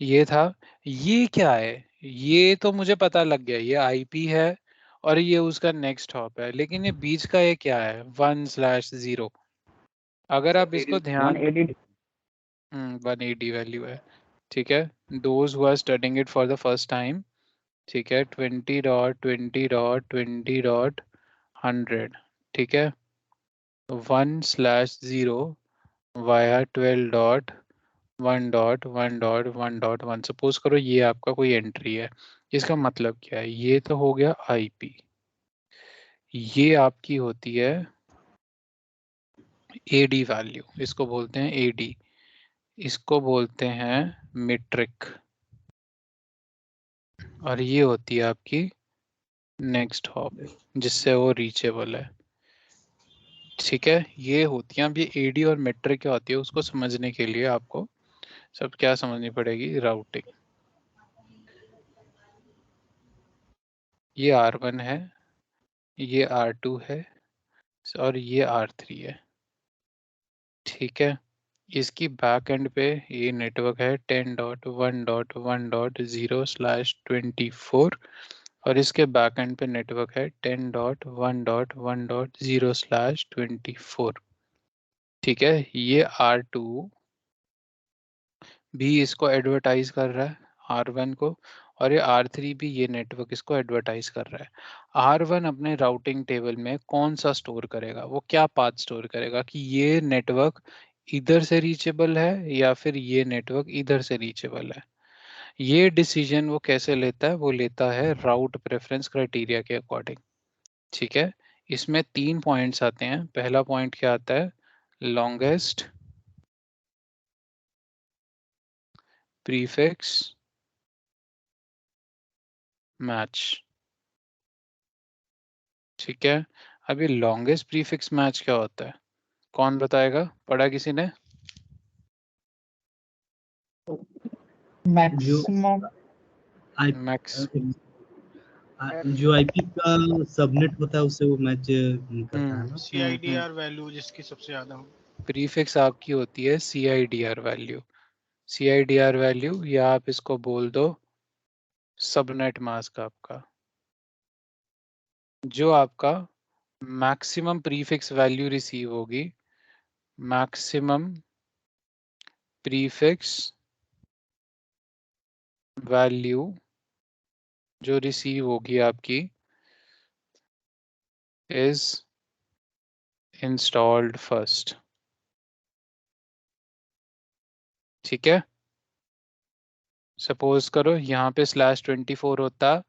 ये था। ये क्या है, ये तो मुझे पता लग गया, ये IP है और ये उसका नेक्स्ट हॉप है, लेकिन ये बीच का ये क्या है 1/0। अगर आप इसको ध्यान 180 वैल्यू है। ठीक है, those who are studying it for the first time, ठीक है, 20.20.20.100। ठीक है, 1/0 वाया 12.1.1.1.1। सपोज करो ये आपका कोई एंट्री है, इसका मतलब क्या है, ये तो हो गया IP, ये आपकी होती है AD वैल्यू, इसको बोलते हैं AD, इसको बोलते हैं मीट्रिक, और ये होती है आपकी नेक्स्ट हॉप जिससे वो रीचेबल है। ठीक है, ये होती है। अब ये AD और मीट्रिक क्या होती है उसको समझने के लिए आपको सब क्या समझनी पड़ेगी, राउटिंग। ये R1 है, ये R2 है और ये R3 है। ठीक है, इसकी बैक एंड पे ये नेटवर्क है 10.1.1.0/24 और इसके बैक एंड पे नेटवर्क है 10.1.1.0/24। ठीक है, ये R2 भी इसको एडवर्टाइज कर रहा है R1 को, और ये R3 भी ये नेटवर्क इसको एडवर्टाइज कर रहा है। R1 अपने राउटिंग टेबल में कौन सा स्टोर करेगा, वो क्या पाथ स्टोर करेगा कि ये नेटवर्क इधर से रीचेबल है या फिर ये नेटवर्क इधर से रीचेबल है। ये डिसीजन वो कैसे लेता है, वो लेता है राउट प्रेफरेंस क्राइटेरिया के अकॉर्डिंग। ठीक है, इसमें 3 पॉइंट्स आते हैं। पहला पॉइंट क्या आता है, लॉन्गेस्ट प्रीफिक्स मैच। ठीक है, अभी लॉन्गेस्ट प्रीफिक्स मैच क्या होता है, कौन बताएगा, पढ़ा किसी ने? मैक्सिमम मैक्स जो आईपी का सबनेट होता है उससे वो मैच करता है ना। CIDR वैल्यू जिसकी सबसे ज्यादा हो। प्रीफिक्स आपकी होती है CIDR वैल्यू। CIDR वैल्यू या आप इसको बोल दो सबनेट मास्क आपका, जो आपका मैक्सिमम प्रीफिक्स वैल्यू रिसीव होगी, मैक्सिमम प्रीफिक्स वैल्यू जो रिसीव होगी आपकी इज इंस्टॉल्ड फर्स्ट। ठीक है, सपोज करो यहाँ पे /24 होता,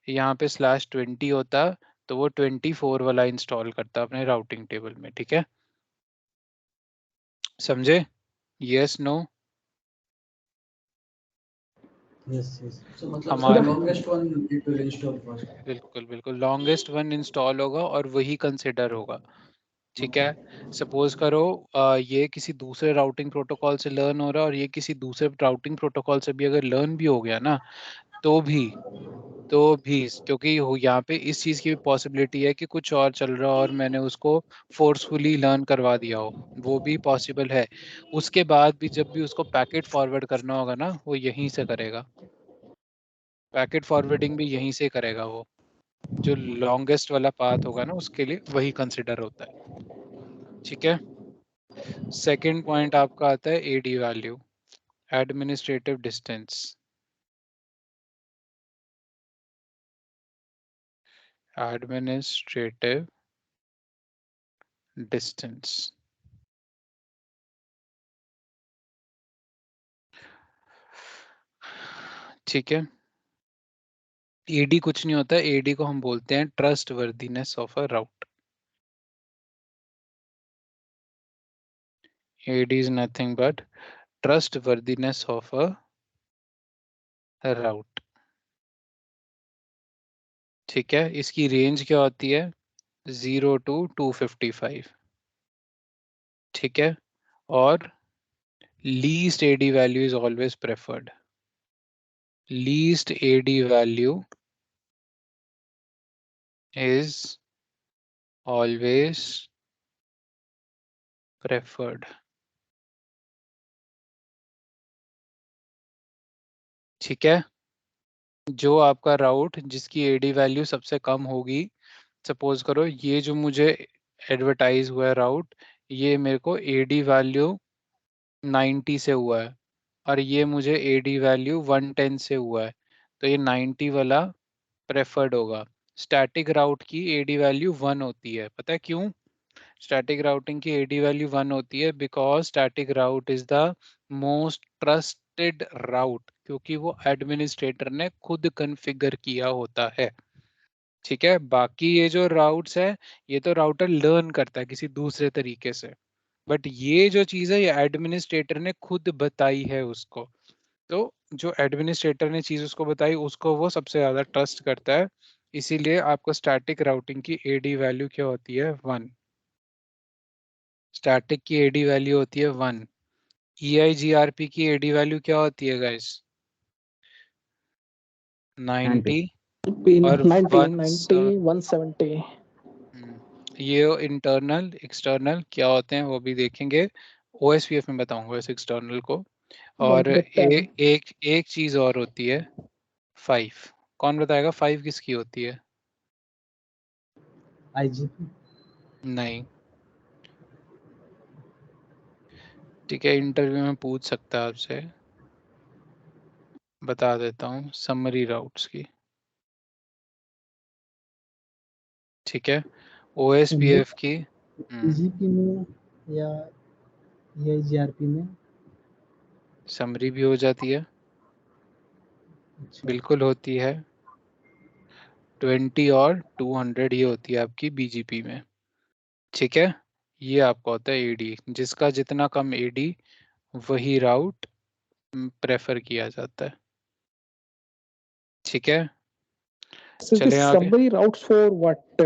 यहाँ पे /20 होता तो वो 24 वाला इंस्टॉल करता अपने राउटिंग टेबल में। ठीक है, समझे? Yes no? Yes yes. हमारा longest one it will install first. बिल्कुल बिल्कुल लॉन्गेस्ट वन इंस्टॉल होगा और वही कंसिडर होगा। ठीक है, सपोज करो ये किसी दूसरे राउटिंग प्रोटोकॉल से लर्न हो रहा है और ये किसी दूसरे राउटिंग प्रोटोकॉल से भी अगर लर्न भी हो गया ना, तो भी क्योंकि यहाँ पे इस चीज की भी पॉसिबिलिटी है कि कुछ और चल रहा हो और मैंने उसको फोर्सफुली लर्न करवा दिया हो, वो भी पॉसिबल है। उसके बाद भी जब भी उसको पैकेट फॉरवर्ड करना होगा ना, वो यहीं से करेगा, पैकेट फॉरवर्डिंग भी यहीं से करेगा। वो जो लॉन्गेस्ट वाला पाथ होगा ना, उसके लिए वही कंसिडर होता है। ठीक है, सेकंड पॉइंट आपका आता है AD value, administrative distance. Administrative distance, ठीक है। एडी कुछ नहीं होता, एडी को हम बोलते हैं trustworthiness of a route. AD is nothing but trustworthiness of a route. ठीक है, इसकी रेंज क्या होती है? 0 to 255। ठीक है, और least AD value is always preferred. Least AD value is always preferred। ठीक है, जो आपका राउट जिसकी एडी वैल्यू सबसे कम होगी, सपोज करो ये जो मुझे एडवर्टाइज हुआ है राउट, ये मेरे को एडी वैल्यू 90 से हुआ है और ये मुझे एडी वैल्यू 110 से हुआ है, तो ये 90 वाला प्रेफर्ड होगा। स्टैटिक राउट की एडी वैल्यू 1 होती है, पता है क्यों? स्टैटिक राउटिंग की एडी वैल्यू 1 होती है because static route is the most trusted route, क्योंकि वो एडमिनिस्ट्रेटर ने खुद कॉन्फ़िगर किया होता है। ठीक है, बाकी ये जो राउट्स है, ये तो राउटर लर्न करता है किसी दूसरे तरीके से, बट ये जो चीज़ है ये एडमिनिस्ट्रेटर ने खुद बताई है उसको। तो जो एडमिनिस्ट्रेटर ने चीज़ उसको बताई, उसको वो सबसे ज़्यादा ट्रस्ट करता है। इसीलिए आपको स्टैटिक राउटिंग की एडी वैल्यू क्या होती है? 1। स्टैटिक की एडी वैल्यू होती है 1। EIGRP की एडी वैल्यू क्या होती है गाइस? 90 और 90 170। 170। ये इंटरनल एक्सटर्नल क्या होते हैं वो भी देखेंगे, OSPF में बताऊंगा इस एक्सटर्नल को। और एक चीज और होती है 5। कौन बताएगा 5 किसकी होती है? IGP। नहीं, ठीक है, इंटरव्यू में पूछ सकता है आपसे, बता देता हूँ, समरी राउट्स की। ठीक है, OSPF की EGP में या EIGRP में समरी भी हो जाती है। अच्छा। बिल्कुल होती है। 20 और 200 ये होती है आपकी BGP में। ठीक है, ये आपका होता है एडी, जिसका जितना कम एडी वही राउट प्रेफर किया जाता है। ठीक है, चले आगे। summary routes for what?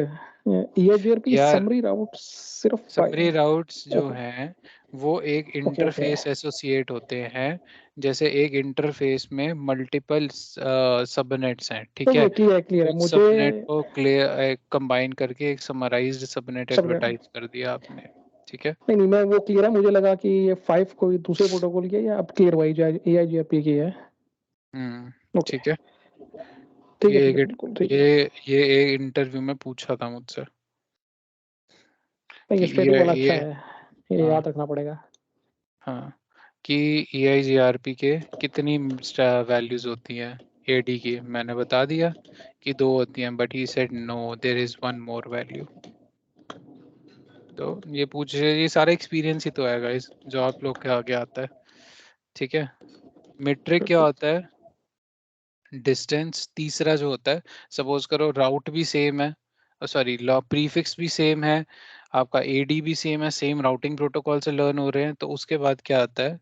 EIGRP यार summary routes सिर्फ 5। समरी राउट्स जो ओके हैं वो एक ओके ओके। इंटरफेस एसोसिएट होते हैं, जैसे एक इंटरफेस में मल्टीपल सबनेट्स हैं। ठीक है, क्लियर है कुछ मुझे। सबनेट को क्लियर कंबाइन करके एक समराइज्ड सबनेट सब एडवर्टाइज कर दिया आपने। ठीक है, नहीं मैं वो क्लियर है, मुझे लगा कि ये 5 कोई दूसरे प्रोटोकॉल की है या अब क्लियर वाई EIGRP की है। ओके ठीक है। ठीक है ये ठीक है एक बिल्कुल ठीक है। ये एक इंटरव्यू में पूछा था मुझसे नहीं कि ये स्टैटिक वाला अच्छा ये है, ये हाँ याद रखना पड़ेगा। हाँ कि EIGRP के कितनी वैल्यूज होती हैं एडी की। मैंने बता दिया कि 2 होती हैं, but he said no there is one more value. तो ये पूछ रहे, ये सारा एक्सपीरियंस ही तो है गाइस जो आप लोग के आगे आता है। ठीक है, मीट्रिक क्या होता है? डिस्टेंस तीसरा जो होता है, सपोज करो राउट भी सेम है, सॉरी प्रीफिक्स भी सेम है, आपका एडी भी सेम है, सेम राउटिंग प्रोटोकॉल से लर्न हो रहे हैं, तो उसके बाद क्या आता है,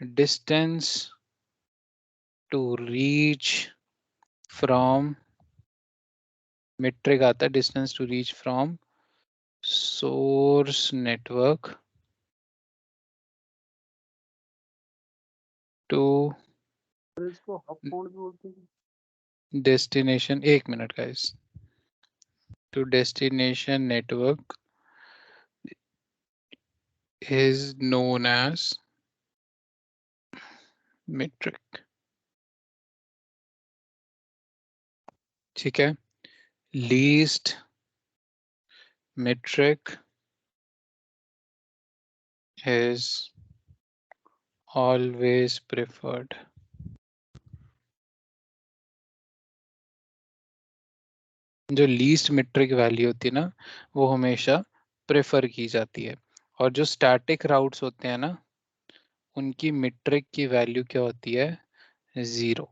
distance to reach from metric आता है, distance to reach from source network to तो इसको हब पोर्ट भी बोलते हैं। डेस्टिनेशन, एक minute guys, to destination network is known as metric। ठीक है, least metric is always preferred। जो लीस्ट मेट्रिक वैल्यू होती है ना, वो हमेशा प्रेफर की जाती है, और जो स्टैटिक राउट्स होते हैं ना, उनकी मेट्रिक की वैल्यू क्या होती है, 0।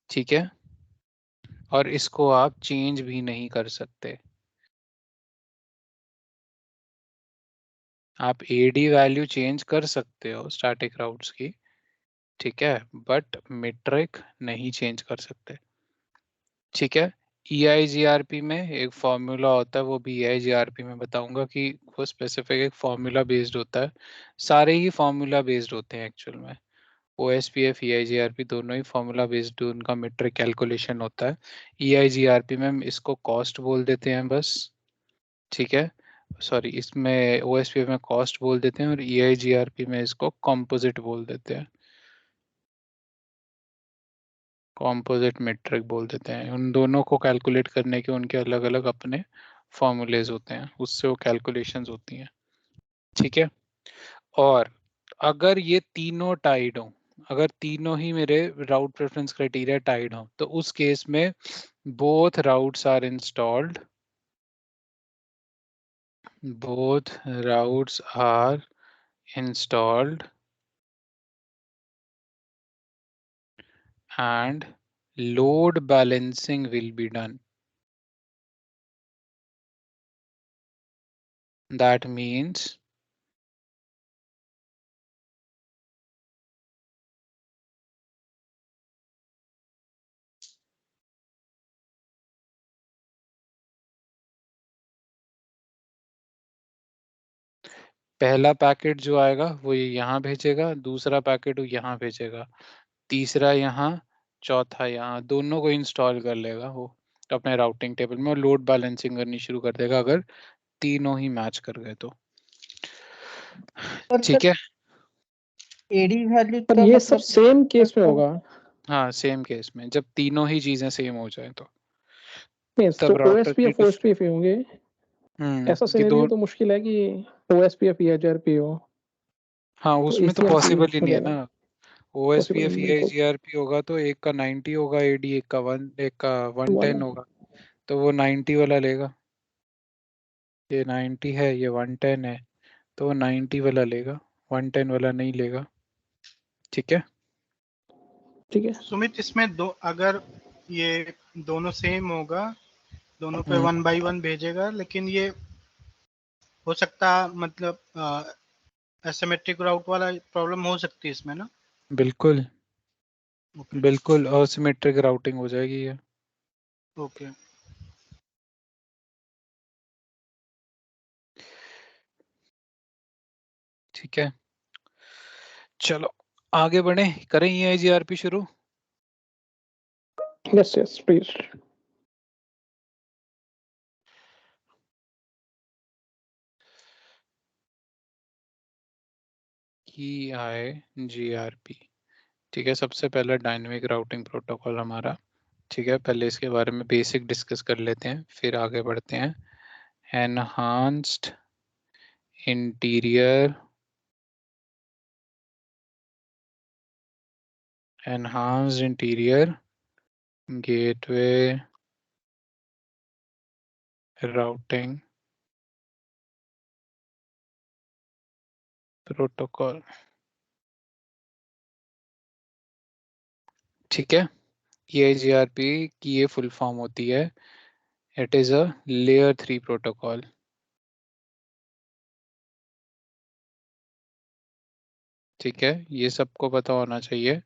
ठीक है, और इसको आप चेंज भी नहीं कर सकते। आप एडी वैल्यू चेंज कर सकते हो स्टैटिक राउट्स की, ठीक है, बट मेट्रिक नहीं चेंज कर सकते। ठीक है, EIGRP में एक फॉर्मूला होता है, वो भी EIGRP में बताऊंगा कि वो स्पेसिफिक एक फॉर्मूला बेस्ड होता है, सारे ही फॉर्मूला बेस्ड होते हैं एक्चुअल में, OSPF EIGRP दोनों ही फॉर्मूला बेस्ड उनका मेट्रिक कैलकुलेशन होता है। EIGRP में हम इसको कॉस्ट बोल देते हैं बस, ठीक है, सॉरी इसमें OSPF में कॉस्ट बोल देते हैं, और EIGRP में इसको कॉम्पोजिट बोल देते हैं, कॉम्पोजिट मेट्रिक बोल देते हैं। उन दोनों को कैलकुलेट करने के उनके अलग अलग अपने फॉर्मूलेज होते हैं, उससे वो कैलकुलेशंस होती हैं। ठीक है, और अगर ये तीनों टाइड हो, अगर तीनों ही मेरे राउट प्रेफरेंस क्राइटेरिया टाइड हो, तो उस केस में both routes are installed, both routes are installed and load balancing will be done। That means पहला पैकेट जो आएगा वो ये यहाँ भेजेगा, दूसरा पैकेट वो यहाँ भेजेगा, तीसरा यहाँ, चौथा यहाँ, दोनों को इंस्टॉल कर लेगा वो अपने राउटिंग टेबल में, और लोड बैलेंसिंग करनी शुरू कर देगा अगर तीनों ही मैच कर गए तो। ठीक है, एडी वैल्यू पर का ये सब मतलब सेम केस में होगा। हाँ सेम केस में, जब तीनों ही चीजें सेम हो जाए तो नहीं, तब तो राउटर OSPF OSPF ही होंगे। ऐसा कि सिनेरियो तो मुश्किल है कि OSPF EIGRP हो। हाँ तो उसमें तो ACRP पॉसिबल ही हो नहीं है जाएगा, ना, पॉसिबल OSPF बिल्कुल। EIGRP होगा तो एक का 90 होगा AD, एक का 110 वाला होगा, तो वो 90 वाला लेगा, ये 90 है ये 110 है, तो वो 90 वाला लेगा, 110 वाला नहीं लेगा। ठीक है, ठीक है। सुमित, इसमें दो अगर ये दोनों सेम होगा, दोनों पे 1 by 1 भेजेगा, लेकिन ये हो सकता मतलब एसिमेट्रिक राउट वाला प्रॉब्लम हो सकती है इसमें ना। बिल्कुल ओके बिल्कुल असिमेट्रिक राउटिंग हो जाएगी ये। ओके। ठीक है, चलो आगे बढ़े, करें EIGRP शुरू। Yes yes please. EIGRP, ठीक है, सबसे पहला डायनेमिक राउटिंग प्रोटोकॉल हमारा, ठीक है, पहले इसके बारे में बेसिक डिस्कस कर लेते हैं, फिर आगे बढ़ते हैं। Enhanced interior gateway routing protocol. ठीक है, EIGRP की ये फुल फॉर्म होती है, it is a layer 3 protocol. ठीक है, ये सबको पता होना चाहिए।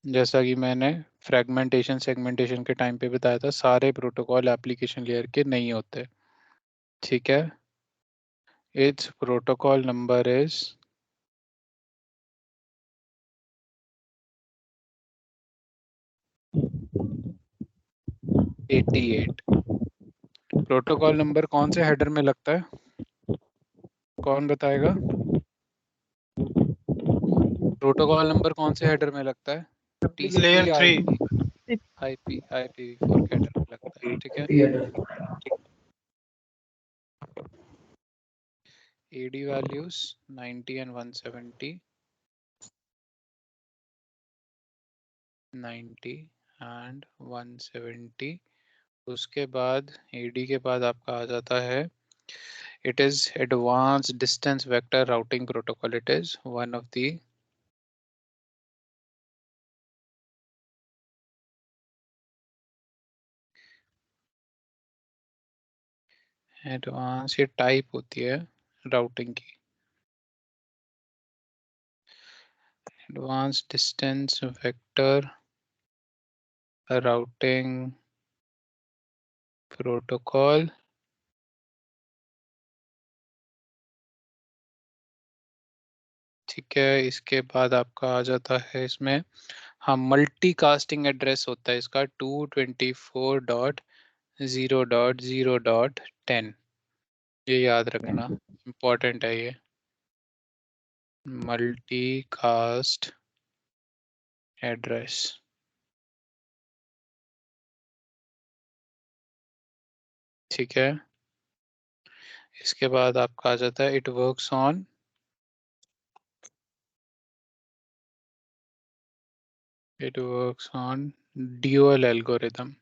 जैसा कि मैंने फ्रेगमेंटेशन सेगमेंटेशन के टाइम पे बताया था, सारे प्रोटोकॉल एप्लीकेशन लेयर के नहीं होते। ठीक है, it's protocol number is 88। Protocol number कौन से हेडर में लगता है, कौन बताएगा? प्रोटोकॉल नंबर कौन से हेडर में लगता है? TCP लेयर या 3 IPv4 के हेडर में लगता है। ठीक है, AD values 90 and 170, 90 and 170। उसके बाद AD के बाद आपका आ जाता है, it is advanced distance vector routing protocol, it is one of the advance, ये टाइप होती है राउटिंग की, advance distance vector routing protocol. ठीक है, इसके बाद आपका आ जाता है इसमें, हाँ, मल्टी कास्टिंग एड्रेस होता है इसका 224.0.0.10। ये याद रखना, इम्पोर्टेंट है ये, मल्टी कास्ट एड्रेस। ठीक है, इसके बाद आपका आ जाता है, it works on dual algorithm.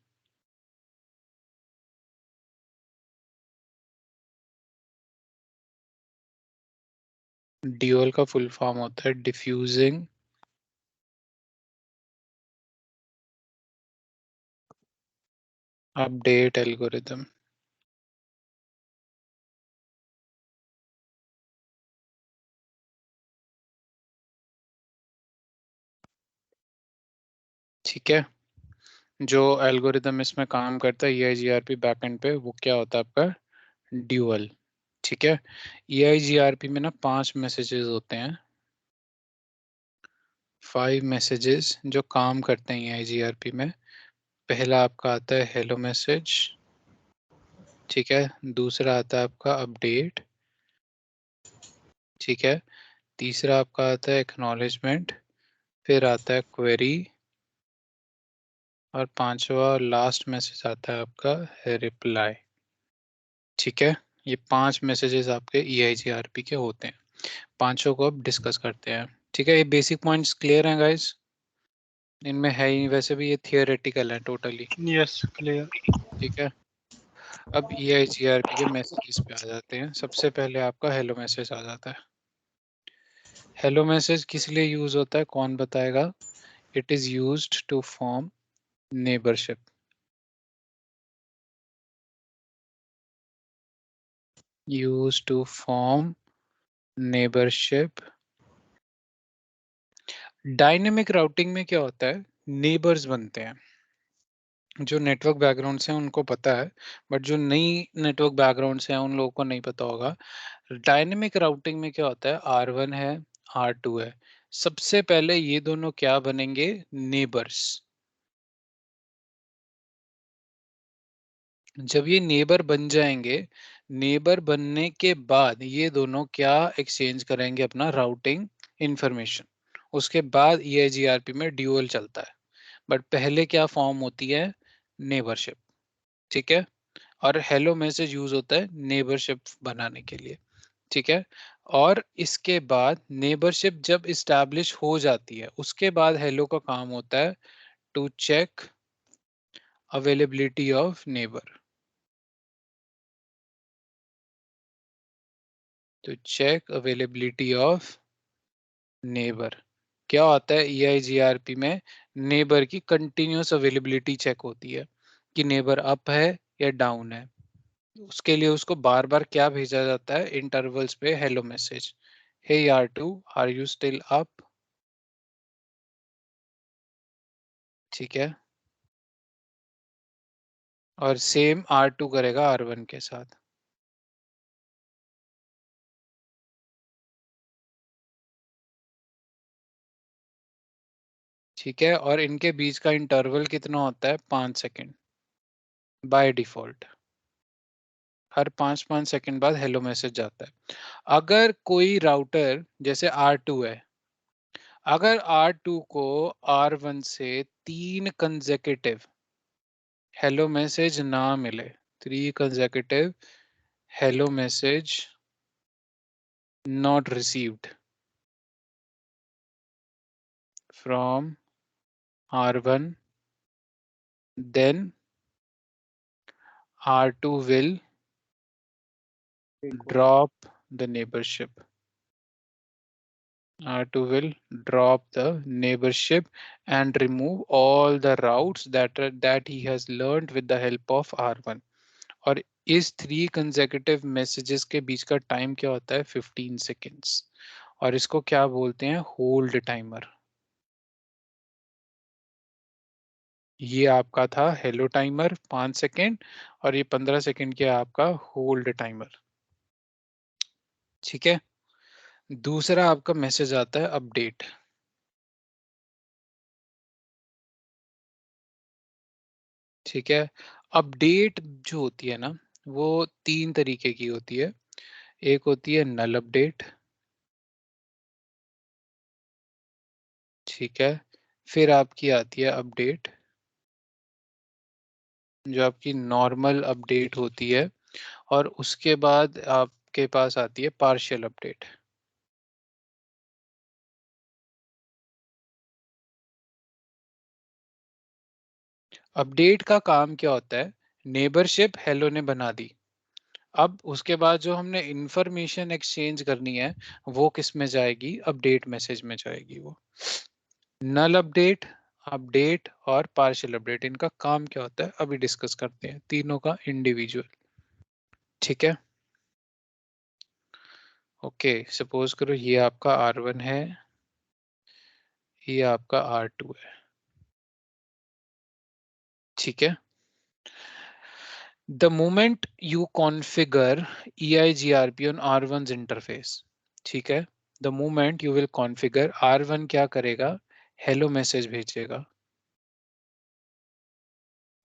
Dual का फुल फॉर्म होता है डिफ्यूजिंग अपडेट एल्गोरिथम। ठीक है, जो एल्गोरिथम इसमें काम करता है EIGRP बैकएंड पे, वो क्या होता है आपका ड्यूअल। ठीक है, EIGRP में ना 5 मैसेजेस होते हैं, 5 मैसेजेस जो काम करते हैं EIGRP में। पहला आपका आता है हेलो मैसेज, ठीक है, दूसरा आता है आपका अपडेट, ठीक है, तीसरा आपका आता है एक्नॉलेजमेंट, फिर आता है क्वेरी, और पांचवा और लास्ट मैसेज आता है आपका रिप्लाई। ठीक है, ये 5 मैसेजेस आपके EIGRP के होते हैं, पांचों को अब डिस्कस करते हैं। ठीक है, ये बेसिक पॉइंट्स क्लियर हैं गाइस? इनमें है ही, वैसे भी ये थियोरेटिकल है टोटली। Yes, clear. ठीक है, अब EIGRP के मैसेजेस पे आ जाते हैं। सबसे पहले आपका हेलो मैसेज आ जाता है। हेलो मैसेज किस लिए यूज होता है, कौन बताएगा? It is used to form neighborship. Used to form neighborship. Dynamic routing में क्या होता है, नेबर्स बनते हैं। जो नेटवर्क बैकग्राउंड से हैं उनको पता है, बट जो नई नेटवर्क बैकग्राउंड से हैं उन लोगों को नहीं पता होगा। डायनेमिक राउटिंग में क्या होता है, R1 है, R2 है, सबसे पहले ये दोनों क्या बनेंगे, नेबर्स। जब ये नेबर बन जाएंगे, नेबर बनने के बाद ये दोनों क्या एक्सचेंज करेंगे, अपना राउटिंग इंफॉर्मेशन। उसके बाद EIGRP में ड्यूअल चलता है, बट पहले क्या फॉर्म होती है, नेबरशिप। ठीक है, और हेलो मैसेज यूज होता है नेबरशिप बनाने के लिए। ठीक है, और इसके बाद नेबरशिप जब इस्टेब्लिश हो जाती है, उसके बाद हेलो का काम होता है to check availability of neighbor. तो चेक अवेलेबिलिटी ऑफ नेबर क्या होता है EIGRP में, नेबर की कंटिन्यूस अवेलेबिलिटी चेक होती है कि नेबर अप है या डाउन है। उसके लिए उसको बार बार क्या भेजा जाता है, इंटरवल्स पे hello message, hey R2 are you still up. ठीक है, और सेम R2 करेगा R1 के साथ। ठीक है, और इनके बीच का इंटरवल कितना होता है, 5 second by default. Her 5-5 second बाद हेलो मैसेज जाता है। अगर कोई राउटर जैसे R2 है, अगर R2 को R1 से 3 कंसेक्यूटिव हेलो मैसेज ना मिले, 3 consecutive hello message not received from R1, then R2 will drop the neighborship. R2 will drop the neighborship and remove all the routes that he has learned with the help of R1. और इस 3 consecutive messages के बीच का time क्या होता है, 15 seconds, और इसको क्या बोलते हैं, होल्ड टाइमर। ये आपका था हेलो टाइमर 5 सेकेंड, और ये 15 सेकेंड के आपका होल्ड टाइमर। ठीक है, दूसरा आपका मैसेज आता है अपडेट। ठीक है, अपडेट जो होती है ना, वो 3 तरीके की होती है। एक होती है नल अपडेट, ठीक है, फिर आपकी आती है अपडेट जो आपकी नॉर्मल अपडेट होती है, और उसके बाद आपके पास आती है पार्शियल अपडेट। अपडेट का काम क्या होता है, नेबरशिप हेलो ने बना दी, अब उसके बाद जो हमने इंफॉर्मेशन एक्सचेंज करनी है वो किस में जाएगी, अपडेट मैसेज में जाएगी। वो नल अपडेट, अपडेट और पार्शियल अपडेट, इनका काम क्या होता है अभी डिस्कस करते हैं, तीनों का इंडिविजुअल। ठीक है, ओके, सपोज करो ये आपका R1 है, ये आपका R2 है। ठीक है, the moment you configure EIGRP on R1's interface, ठीक है, the moment you will configure, R1 क्या करेगा, हेलो मैसेज भेजेगा,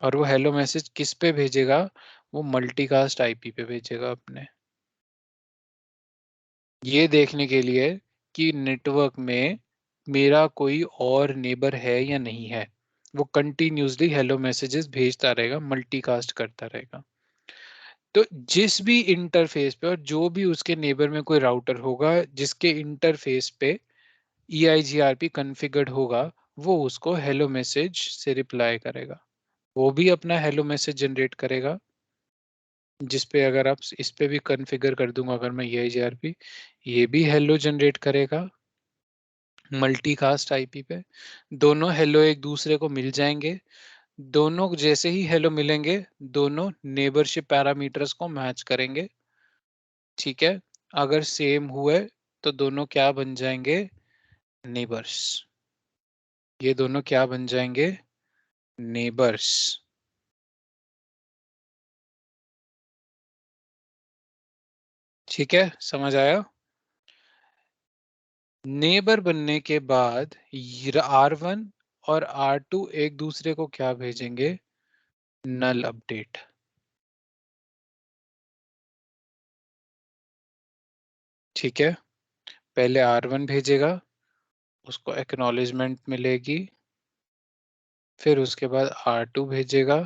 और वो हेलो मैसेज किस पे भेजेगा, वो मल्टीकास्ट आईपी पे भेजेगा अपने, ये देखने के लिए कि नेटवर्क में मेरा कोई और नेबर है या नहीं है। वो कंटिन्यूसली हेलो मैसेजेस भेजता रहेगा, मल्टीकास्ट करता रहेगा। तो जिस भी इंटरफेस पे और जो भी उसके नेबर में कोई राउटर होगा जिसके इंटरफेस पे EIGRP कॉन्फ़िगर्ड होगा, वो उसको हेलो मैसेज से रिप्लाई करेगा। वो भी अपना हेलो मैसेज जनरेट करेगा, जिस पे अगर आप इस पे भी कॉन्फ़िगर कर दूंगा अगर मैं EIGRP, ये भी हेलो जनरेट करेगा मल्टीकास्ट आईपी पे। दोनों हेलो एक दूसरे को मिल जाएंगे, दोनों जैसे ही हेलो मिलेंगे दोनों नेबरशिप पैरामीटर्स को मैच करेंगे। ठीक है, अगर सेम हुए तो दोनों क्या बन जाएंगे, नेबर्स। ये दोनों क्या बन जाएंगे, नेबर्स। ठीक है, समझ आया। नेबर बनने के बाद R1 और R2 एक दूसरे को क्या भेजेंगे, नल अपडेट। ठीक है, पहले R1 भेजेगा, उसको एक्नॉलेजमेंट मिलेगी, फिर उसके बाद R2 भेजेगा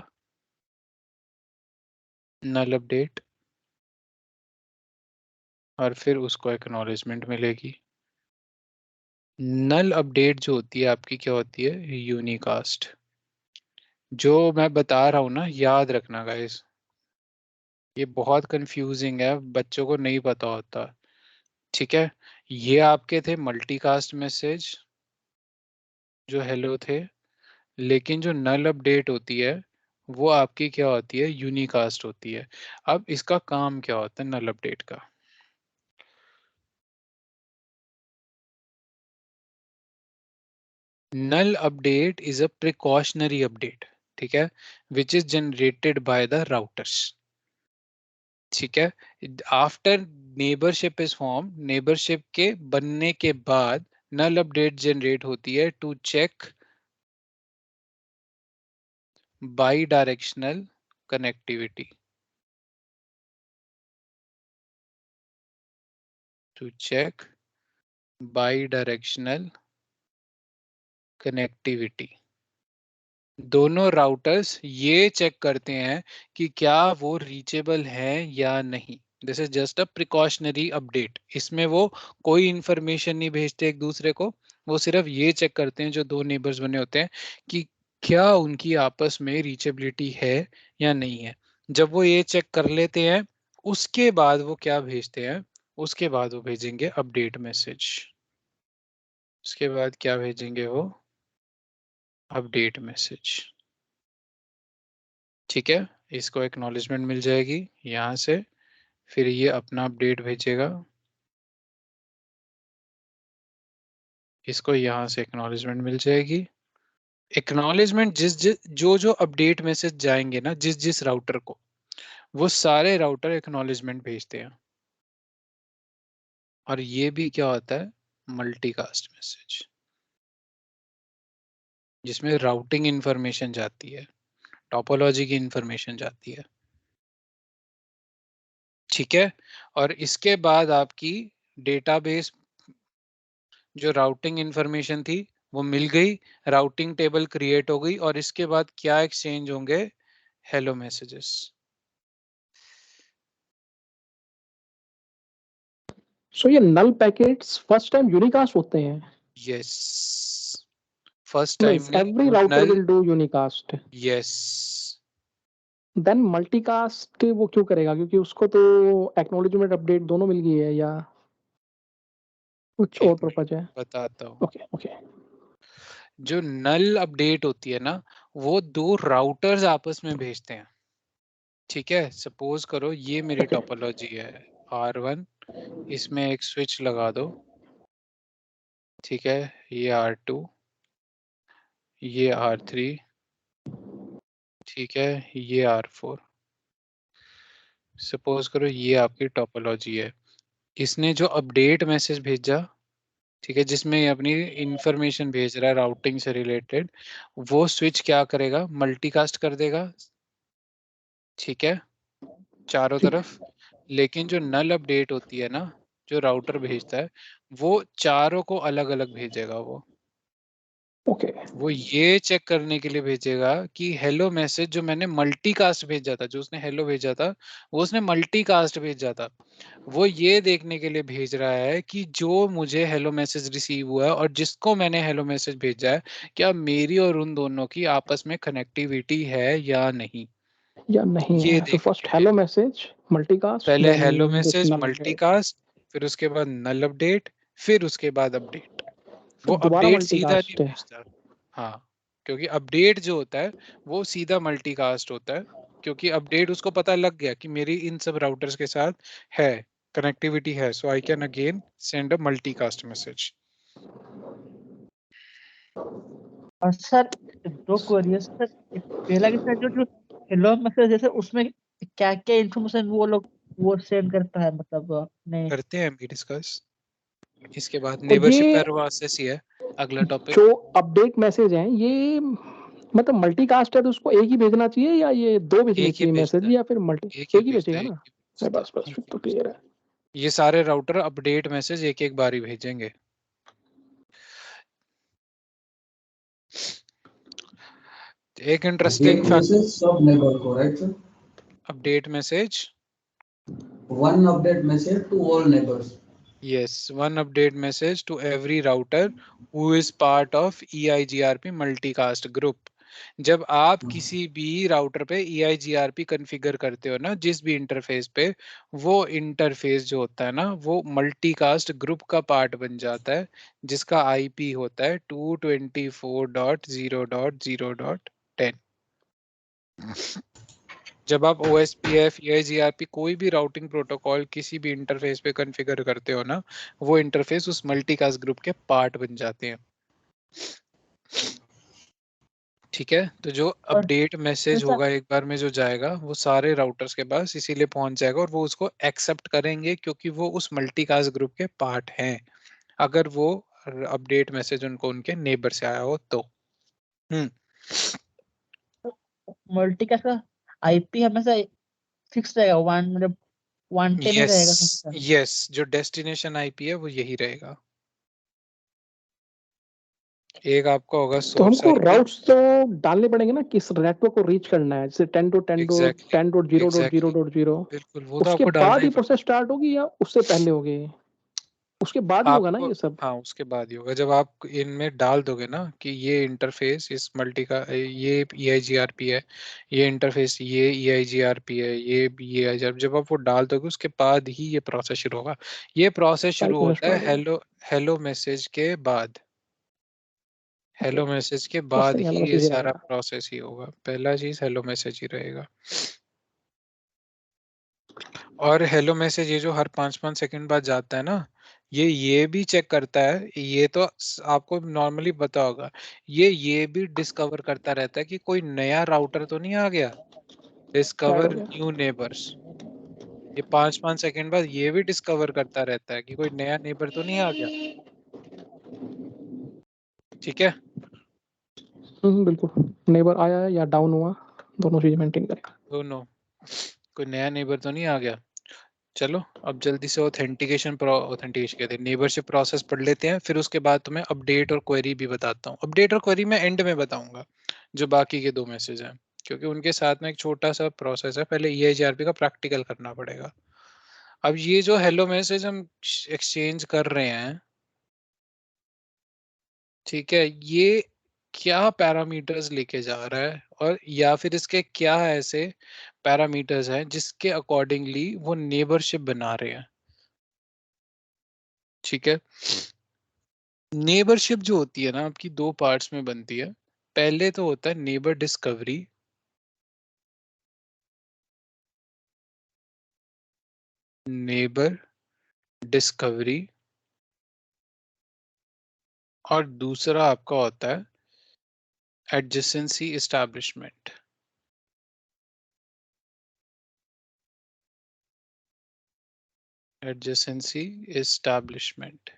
नल अपडेट, और फिर उसको एक्नॉलेजमेंट मिलेगी। नल अपडेट जो होती है आपकी क्या होती है, यूनिकास्ट। जो मैं बता रहा हूँ ना, याद रखना गाइस, ये बहुत कंफ्यूजिंग है, बच्चों को नहीं पता होता। ठीक है, ये आपके थे मल्टीकास्ट मैसेज जो हेलो थे, लेकिन जो नल अपडेट होती है वो आपकी क्या होती है, यूनिकास्ट होती है। अब इसका काम क्या होता है नल अपडेट का? null update is a precautionary update, ठीक है, which is generated by the routers, ठीक है। After neighborship is form, neighborship के बनने के बाद null update जनरेट होती है to check bi directional connectivity, to check bi directional connectivity. दोनों राउटर्स ये चेक करते हैं कि क्या वो रीचेबल है या नहीं। This is just a precautionary update. इसमें वो कोई इंफॉर्मेशन नहीं भेजते एक दूसरे को, वो सिर्फ ये चेक करते हैं जो दो नेबर्स बने होते हैं कि क्या उनकी आपस में रीचेबिलिटी है या नहीं है। जब वो ये चेक कर लेते हैं उसके बाद वो क्या भेजते हैं, उसके बाद वो भेजेंगे अपडेट मैसेज। उसके बाद क्या भेजेंगे वो, अपडेट मैसेज, ठीक है। इसको एक्नॉलेजमेंट मिल जाएगी यहाँ से, फिर ये अपना अपडेट भेजेगा, इसको यहाँ से एक्नॉलेजमेंट मिल जाएगी। एक्नॉलेजमेंट जो अपडेट मैसेज जाएंगे ना जिस राउटर को, वो सारे राउटर एक्नॉलेजमेंट भेजते हैं। और ये भी क्या होता है, मल्टीकास्ट मैसेज, जिसमें राउटिंग इंफॉर्मेशन जाती है, टोपोलॉजी की इंफॉर्मेशन जाती है, ठीक है। और इसके बाद आपकी डेटाबेस जो राउटिंग इंफॉर्मेशन थी वो मिल गई, राउटिंग टेबल क्रिएट हो गई, और इसके बाद क्या एक्सचेंज होंगे, हेलो मैसेजेस। सो ये null packets first time unicast होते हैं? Yes, first time means every router will do unicast? Yes. Then multicast वो क्यों करेगा, क्योंकि उसको तो एक्नॉलेजमेंट अपडेट दोनों मिल गई है, या कुछ और पर्पज है? बताता हूँ। Okay okay. जो नल अपडेट होती है ना वो दो राउटर्स आपस में भेजते हैं, ठीक है। सपोज करो ये मेरी टोपोलॉजी है R1, इसमें एक स्विच लगा दो, ठीक है, ये R2, ये R3, ठीक है, ये R4। सपोज करो ये आपकी टोपोलॉजी है। इसने जो अपडेट मैसेज भेजा, ठीक है, जिसमें ये अपनी इंफॉर्मेशन भेज रहा है राउटिंग से रिलेटेड, वो स्विच क्या करेगा, मल्टीकास्ट कर देगा, ठीक है, चारों तरफ। लेकिन जो नल अपडेट होती है ना, जो राउटर भेजता है, वो चारों को अलग अलग भेजेगा। ओके वो ये चेक करने के लिए भेजेगा कि हेलो मैसेज जो मैंने मल्टीकास्ट भेजा था, जो उसने हेलो भेजा था वो उसने मल्टीकास्ट भेजा था, वो ये देखने के लिए भेज रहा है कि जो मुझे हेलो मैसेज रिसीव हुआ है और जिसको मैंने हेलो मैसेज भेजा है, क्या मेरी और उन दोनों की आपस में कनेक्टिविटी है या नहीं, या नहीं ये है। तो देखने फर्स्ट के लिए। हेलो मैसेज मल्टीकास्ट, पहले hello then this message null update, multicast, फिर उसके बाद नल अपडेट, फिर उसके बाद अपडेट। वो फिर दोबारा अपडेट सीधा नहीं मल्टीकास्ट है। भेजता, हाँ, क्योंकि अपडेट जो होता है वो सीधा मल्टीकास्ट होता है, क्योंकि अपडेट उसको पता लग गया कि मेरी इन सब राउटर्स के साथ है, कनेक्टिविटी है, so I can again send a multicast message. और सर दो क्वेरी है सर। पहला कि सर जो हेलो मैसेज जैसे उसमें क्या क्या इन्फॉर्मेशन वो लोग वो सेंड करता है, मतलब अपने करते हैं भी डिस्कस, इसके बाद तो नेबरशिप ये पैरावासिस ही है अगला टॉपिक। जो अपडेट मैसेज है ये मतलब मल्टीकास्ट है, तो उसको एक ही भेजना चाहिए या ये दो भेजने एक ही चाहिए भेजता मैसेज, है, या फिर मल्टी? एक ही एक ही भेजता भेजेगा है, एक ना? ही भेजता बस बस है, एक फिर ही तो भेजता क्लियर है। है। ये सारे राउटर अपडेट मैसेज एक एक बार ही भेजेंगे। एक interesting Get fact, message sub neighbor को, right sir? Update message, One update message to all neighbors. yes, one update message to every router who is part of EIGRP multicast group. जब आप किसी भी router पे EIGRP configure करते हो ना, जिस भी इंटरफेस पे, वो इंटरफेस जो होता है ना, वो मल्टीकास्ट ग्रुप का पार्ट बन जाता है, जिसका IP होता है 224.0.0.10। जब आप OSPF, EIGRP कोई भी राउटिंग प्रोटोकॉल किसी भी इंटरफेस पे कॉन्फ़िगर करते हो ना, वो इंटरफेस उस मल्टीकास्ट ग्रुप के पार्ट बन जाते हैं। ठीक है, तो जो अपडेट मैसेज होगा एक बार में जो जाएगा, वो सारे राउटर्स के पास इसीलिए पहुंच जाएगा, और वो उसको एक्सेप्ट करेंगे क्योंकि वो उस मल्टीकास्ट ग्रुप के पार्ट हैं, अगर वो अपडेट मैसेज उनको उनके नेबर से आया हो तो। मल्टीकास्ट का आईपी हमेशा फिक्स रहेगा, वन मतलब 110 ही रहेगा हमेशा। यस, जो डेस्टिनेशन आईपी है वो यही रहेगा। एक आपका होगा तो सोर्स हमको आईपी। राउट्स तो डालने पड़ेंगे ना, किस नेटवर्क को रीच करना है, जैसे 10.10.10.0.0.0। बिल्कुल, वो तो उसके आपको डालना बाद ही ही पड़ेगा। प्रोसेस स्टार्ट होगी या उससे पहले होगी? उसके बाद ही होगा ना आपको, ये सब? हाँ, उसके बाद ही होगा। जब आप इनमें डाल दोगे ना कि ये इंटरफेस इस मल्टी का, ये EIGRP है, ये इंटरफेस ये EIGRP है, ये EIGRP, जब आप वो डाल दोगे उसके बाद ही ये प्रोसेस शुरू होगा। ये प्रोसेस सारी शुरू प्रोसेस होता है स्टार्ट होगी। हेलो मैसेज के बाद। हेलो मैसेज के फर्स्ट बाद थिंग ही हेलो ये मैसेज ही सारा रहेगा। प्रोसेस ही होगा। पहला चीज हेलो मैसेज ही रहेगा। और हेलो मैसेज ये जो हर 5-5 सेकंड बाद जाता है ना, ये भी चेक करता है, ये तो आपको नॉर्मली पता होगा, ये भी डिस्कवर करता रहता है कि कोई नया राउटर तो नहीं आ गया। ऐड हो डिस्कवर गया। न्यू नेबर्स, ये 5-5 सेकंड बाद ये भी डिस्कवर करता रहता है कि कोई नया नेबर तो नहीं आ गया। ठीक है, बिल्कुल। नेबर आया है या डाउन हुआ, दोनों चीज मेंटेन करेगा। दोनों, कोई नया नेबर तो नहीं आ गया। चलो अब जल्दी से ऑथेंटिकेशन कहते हैं, नेबरशिप प्रोसेस पढ़ लेते हैं, फिर उसके बाद तुम्हें अपडेट और क्वेरी भी बताता हूँ। अपडेट और क्वेरी मैं एंड में बताऊंगा, जो बाकी के 2 मैसेज हैं, क्योंकि उनके साथ में एक छोटा सा प्रोसेस है, पहले EIGRP का प्रैक्टिकल करना पड़ेगा। अब ये जो हेलो मैसेज हम एक्सचेंज कर रहे हैं, ठीक है, ये क्या पैरामीटर्स लेके जा रहा है, और या फिर इसके क्या ऐसे पैरामीटर्स हैं जिसके अकॉर्डिंगली वो नेबरशिप बना रहे हैं। ठीक है, नेबरशिप जो होती है ना आपकी 2 पार्ट्स में बनती है। पहले तो होता है नेबर डिस्कवरी, नेबर डिस्कवरी, और दूसरा आपका होता है adjacency establishment. Adjacency establishment.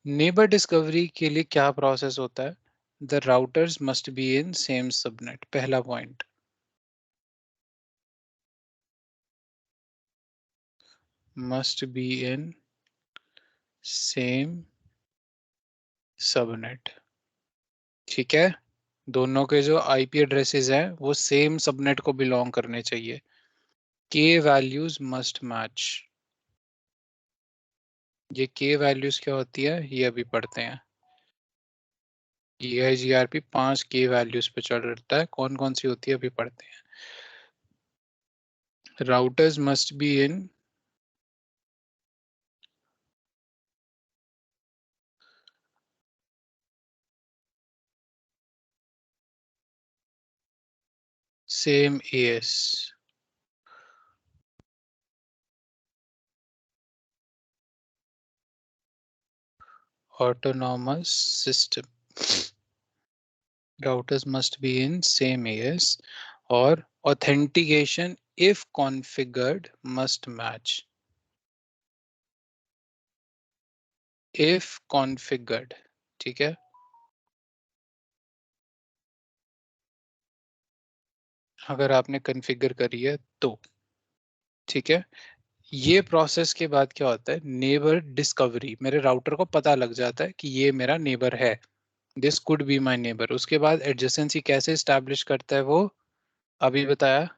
Neighbour discovery के लिए क्या प्रोसेस होता है? The routers must be in same subnet, पहला point, must be in same subnet. ठीक है, दोनों के जो IP एड्रेसेस हैं वो सेम सबनेट को बिलोंग करने चाहिए। के वैल्यूज मस्ट मैच। ये के वैल्यूज क्या होती है ये अभी पढ़ते हैं। EIGRP 5 के वैल्यूज पे चल रहता है, कौन कौन सी होती है अभी पढ़ते हैं। Routers must be in same AS, autonomous system। routers must be in same AS, और authentication if configured must match, if configured। ठीक है, अगर आपने कॉन्फ़िगर करी है तो। ठीक है, ये प्रोसेस के बाद क्या होता है, नेबर डिस्कवरी। मेरे राउटर को पता लग जाता है कि ये मेरा नेबर है, this could be my neighbour. उसके बाद एडजेसेंसी कैसे स्टैब्लिश करता है वो अभी बताया,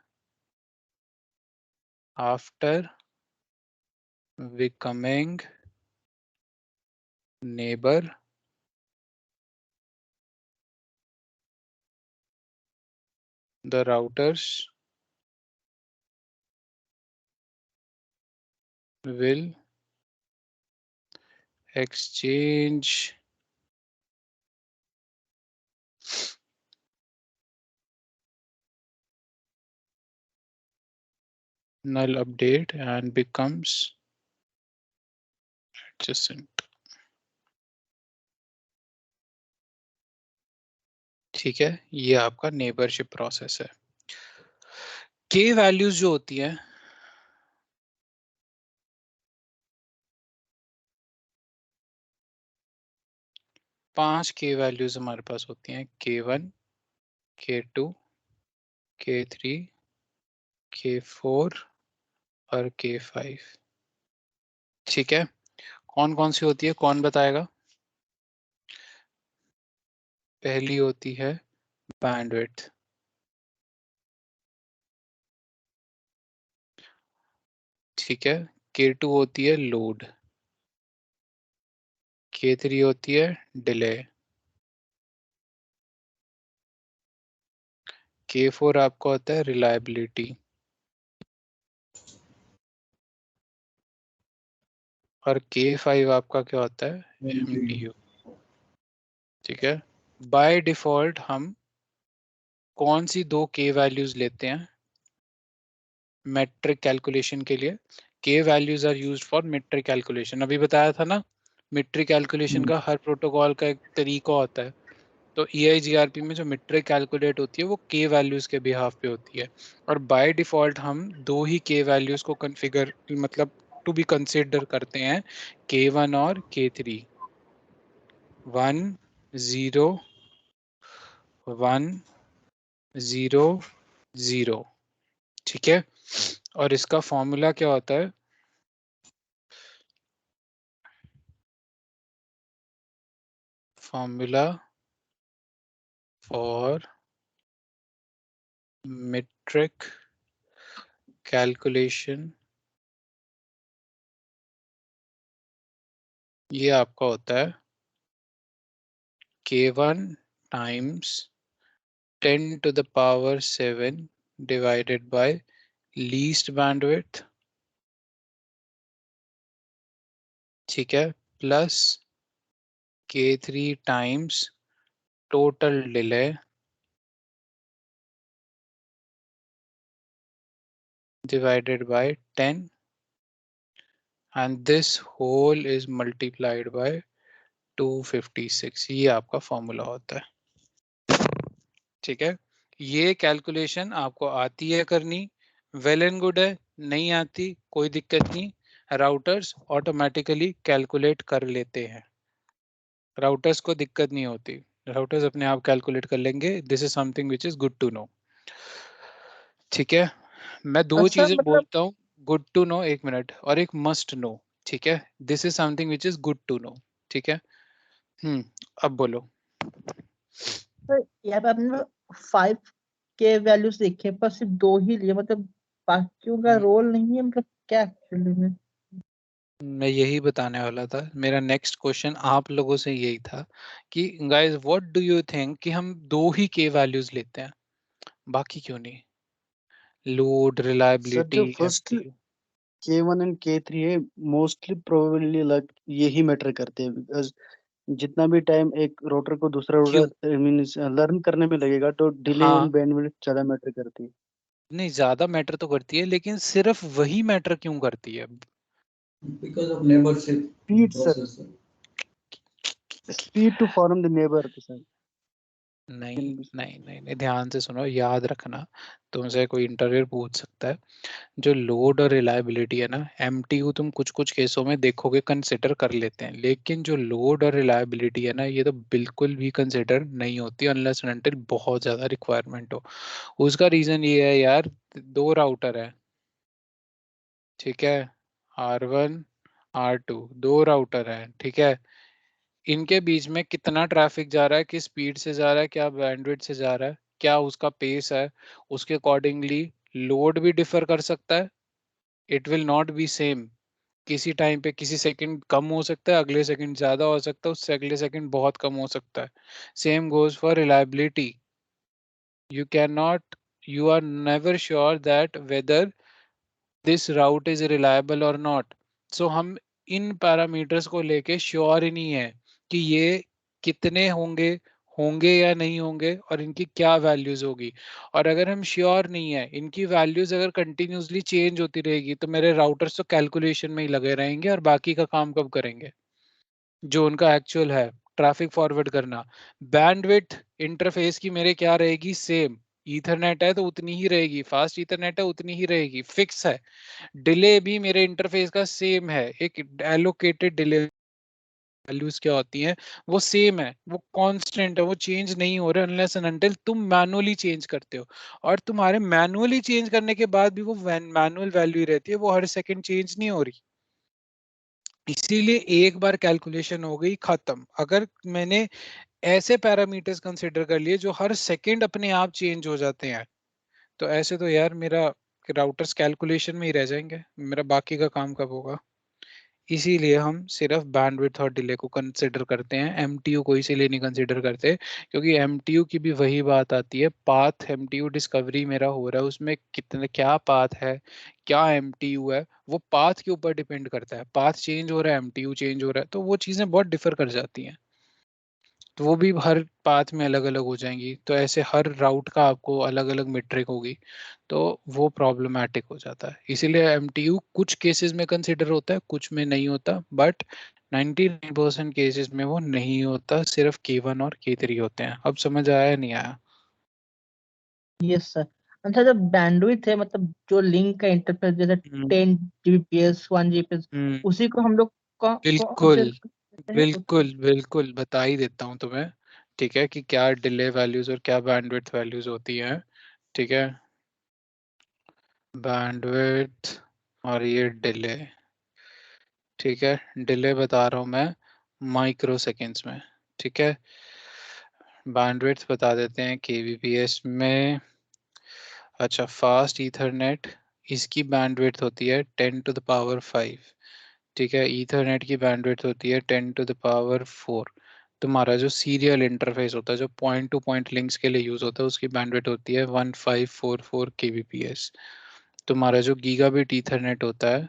after becoming neighbor the routers will exchange null update and becomes adjacent. ठीक है, ये आपका नेबरशिप प्रोसेस है। के वैल्यूज जो होती है, पांच के वैल्यूज हमारे पास होती हैं, K1, K2, K3, K4 और K5। ठीक है, कौन कौन सी होती है, कौन बताएगा? पहली होती है बैंडविड्थ, ठीक है। K2 होती है लोड, K3 होती है डिले, K4 आपका होता है रिलायबिलिटी और K5 आपका क्या होता है? MTU। ठीक है, बाय डिफॉल्ट हम कौन सी दो के वैल्यूज लेते हैं मेट्रिक कैलकुलेशन के लिए? K values are used for metric calculation. अभी बताया था ना, मेट्रिक कैलकुलेशन का हर प्रोटोकॉल का एक तरीका होता है। तो EIGRP में जो मेट्रिक कैलकुलेट होती है वो के वैल्यूज के बिहाफ पे होती है, और बाय डिफॉल्ट हम दो ही के वैल्यूज को कॉन्फ़िगर मतलब टू बी कंसीडर करते हैं, K1 और K3। 1 0 1 0 0। ठीक है, और इसका फॉर्मूला क्या होता है? फॉर्मूला फॉर मेट्रिक कैलकुलेशन ये आपका होता है K1 times 10 to the power 7 divided by least bandwidth, ठीक है, plus K3 times total delay divided by 10, and this whole is multiplied by 256। ये आपका फॉर्मूला होता है। ठीक है, ये कैलकुलेशन आपको आती है करनी, वेल एंड गुड है। नहीं आती कोई दिक्कत नहीं, राउटर्स ऑटोमेटिकली कैलकुलेट कर लेते हैं, राउटर्स को दिक्कत नहीं होती, राउटर्स अपने आप कैलकुलेट कर लेंगे। This is something which is good to know. ठीक है, मैं दो अच्छा चीजें मतलब बोलता हूँ, गुड टू नो एक मिनट, और एक मस्ट नो। ठीक है, this is something which is good to know. ठीक है, अब बोलो। यहाँ पे आपने 5 के वैल्यूज देखे पर सिर्फ 2 ही लिए, मतलब बाकियों का रोल नहीं है, मतलब क्या एक्चुअली में? मैं यही बताने वाला था, मेरा नेक्स्ट क्वेश्चन आप लोगों से यही था कि guys what do you think कि हम दो ही के वैल्यूज लेते हैं, बाकी क्यों नहीं? लोड, सर रिलायबिलिटी, जो first MTU। K1 and K3 है, मोस्टली प्रोबेबली लग यही मैटर करते हैं, बिकॉज जितना भी टाइम एक रोटर को दूसरा क्यों? रोटर मींस लर्न करने में लगेगा, तो डिले हाँ, एंड बैंडविड्थ ज्यादा मैटर करती है। नहीं ज्यादा मैटर तो करती है, लेकिन सिर्फ वही मैटर क्यों करती है? Because of neighborship speed sir, process. Speed to form the neighbor sir. नहीं नहीं नहीं नहीं, ध्यान से सुनो, याद रखना, तुमसे कोई इंटरव्यूअर पूछ सकता है, जो लोड और रिलायबिलिटी है ना, MTU तुम कुछ कुछ केसों में देखोगे कंसिडर कर लेते हैं, लेकिन जो लोड और रिलायबिलिटी है ना, ये तो बिल्कुल भी कंसिडर नहीं होती अनलेस एंड अनटिल बहुत ज्यादा रिक्वायरमेंट हो। उसका रीजन ये है यार, दो राउटर है, ठीक है, R1 R2, दो राउटर है, ठीक है, इनके बीच में कितना ट्रैफिक जा रहा है, किस स्पीड से जा रहा है, क्या बैंडविड्थ से जा रहा है, क्या उसका पेस है, उसके अकॉर्डिंगली लोड भी डिफर कर सकता है, it will not be same. किसी टाइम पे किसी सेकंड कम हो सकता है, अगले सेकंड ज्यादा हो सकता है, उससे अगले सेकंड बहुत कम हो सकता है. Same goes for reliability. You are never sure that whether this route is reliable or not. So हम इन पैरामीटर्स को लेके श्योर ही नहीं है कि ये कितने होंगे होंगे या नहीं होंगे और इनकी क्या वैल्यूज होगी. और अगर हम श्योर नहीं है, इनकी वैल्यूज अगर कंटिन्यूसली चेंज होती रहेगी, तो मेरे राउटर्स तो कैलकुलेशन में ही लगे रहेंगे और बाकी का काम कब करेंगे जो उनका एक्चुअल है, ट्रैफिक फॉरवर्ड करना. बैंडविड्थ इंटरफेस की मेरे क्या रहेगी, सेम. ईथरनेट है तो उतनी ही रहेगी, फास्ट ईथरनेट है उतनी ही रहेगी, फिक्स है. डिले भी मेरे इंटरफेस का सेम है, एक एलोकेटेड डिले वैल्यूज क्या होती हैं वो सेम है, वो कांस्टेंट है, वो चेंज नहीं हो रहे अनलेस एंड अनटिल तुम मैनुअली चेंज करते हो. और तुम्हारे मैनुअली चेंज करने के बाद भी वो मैनुअल वैल्यू ही रहती है, वो हर सेकंड चेंज नहीं हो रही. इसीलिए एक बार कैलकुलेशन हो गई खत्म. अगर मैंने ऐसे पैरामीटर्स कंसीडर कर लिए जो हर सेकंड अपने आप चेंज हो जाते हैं, तो ऐसे तो यार मेरा राउटर्स कैलकुलेशन में ही रह जाएंगे, मेरा बाकी का काम कब होगा. इसीलिए हम सिर्फ बैंडविड्थ और डिले को कंसिडर करते हैं, एमटीयू को इसीलिए नहीं कंसिडर करते क्योंकि एमटीयू की भी वही बात आती है. पाथ एमटीयू डिस्कवरी मेरा हो रहा है, उसमें कितने क्या पाथ है, क्या एमटीयू है, वो पाथ के ऊपर डिपेंड करता है. पाथ चेंज हो रहा है, एमटीयू चेंज हो रहा है, तो वो चीजें बहुत डिफर कर जाती हैं. तो वो भी हर पाथ में अलग अलग हो जाएंगी, तो ऐसे हर राउट का आपको अलग अलग मेट्रिक होगी, तो वो प्रॉब्लमैटिक हो जाता है. इसीलिए एमटीयू कुछ केसेस में कंसिडर होता है, कुछ में नहीं होता, बट 99% केसेस में वो नहीं होता, सिर्फ K1 और K3 होते हैं. अब समझ आया या नहीं आया? Yes sir. अच्छा, जब बैंडविड्थ है मतलब जो लिंक का इंटरफेस जैसे 10 Gbps 1 Gbps, उसी को हम लोग बिल्कुल बिल्कुल बिल्कुल बता ही देता हूँ तुम्हें. ठीक है, कि क्या डिले वैल्यूज और क्या बैंडविड्थ वैल्यूज होती हैं. ठीक है, बैंडविड्थ और ये डिले. ठीक है, डिले बता रहा हूँ मैं माइक्रो सेकेंड्स में. ठीक है, बैंडविड्थ बता देते हैं kbps में. अच्छा, फास्ट ईथरनेट, इसकी बैंडविड्थ होती है 10 to the power 5. ठीक है, ईथरनेट की बैंडविड्थ होती है 10 to the power 4. तुम्हारा जो सीरियल इंटरफेस होता है, जो पॉइंट टू पॉइंट लिंक्स के लिए यूज होता है, उसकी बैंडविड्थ होती है 1544 kbps. तुम्हारा जो गीगाबिट ईथरनेट होता है,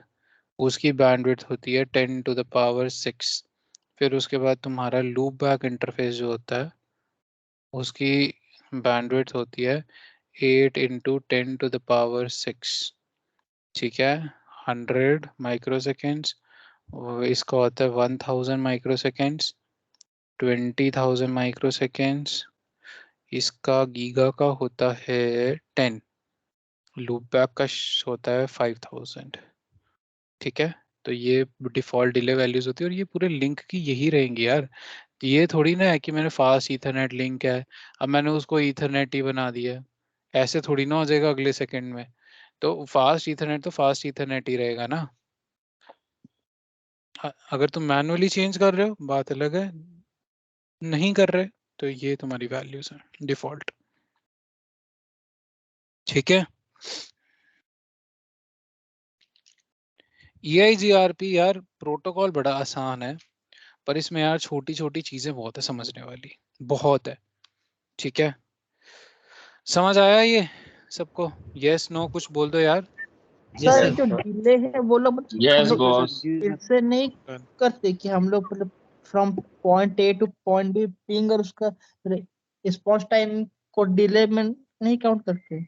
उसकी बैंडविड्थ होती है 10 to the power 6. फिर उसके बाद तुम्हारा लूप बैक इंटरफेस जो होता है, उसकी बैंडविड्थ होती है 8 into 10 to the power 6. ठीक है, 100 माइक्रोसेकेंड्स. इसका होता है 1000 माइक्रोसेकेंड्स, 20,000 माइक्रोसेकेंड्स. इसका गीगा का होता है 10. लूप बैक का होता है 5000. ठीक है, तो ये डिफॉल्ट डिले वैल्यूज होती है, और ये पूरे लिंक की यही रहेंगी यार. ये थोड़ी ना है कि मैंने फास्ट ईथरनेट लिंक है, अब मैंने उसको ईथरनेट ही बना दिया, ऐसे थोड़ी ना हो जाएगा अगले सेकंड में. तो फास्ट ईथरनेट ही रहेगा ना. अगर तुम मैनुअली चेंज कर रहे हो बात अलग है, नहीं कर रहे तो ये तुम्हारी वैल्यूज है डिफॉल्ट. ठीक है, EIGRP यार प्रोटोकॉल बड़ा आसान है, पर इसमें यार छोटी छोटी चीजें बहुत है समझने वाली, बहुत है. ठीक है, समझ आया ये सबको? यस नो कुछ बोल दो यार. सर जो डिले है वो लोग हम लोग Yes, इससे नहीं करते कि हम लोग मतलब from point A to point B ping और उसका रिस्पांस टाइम को डिले में नहीं काउंट करते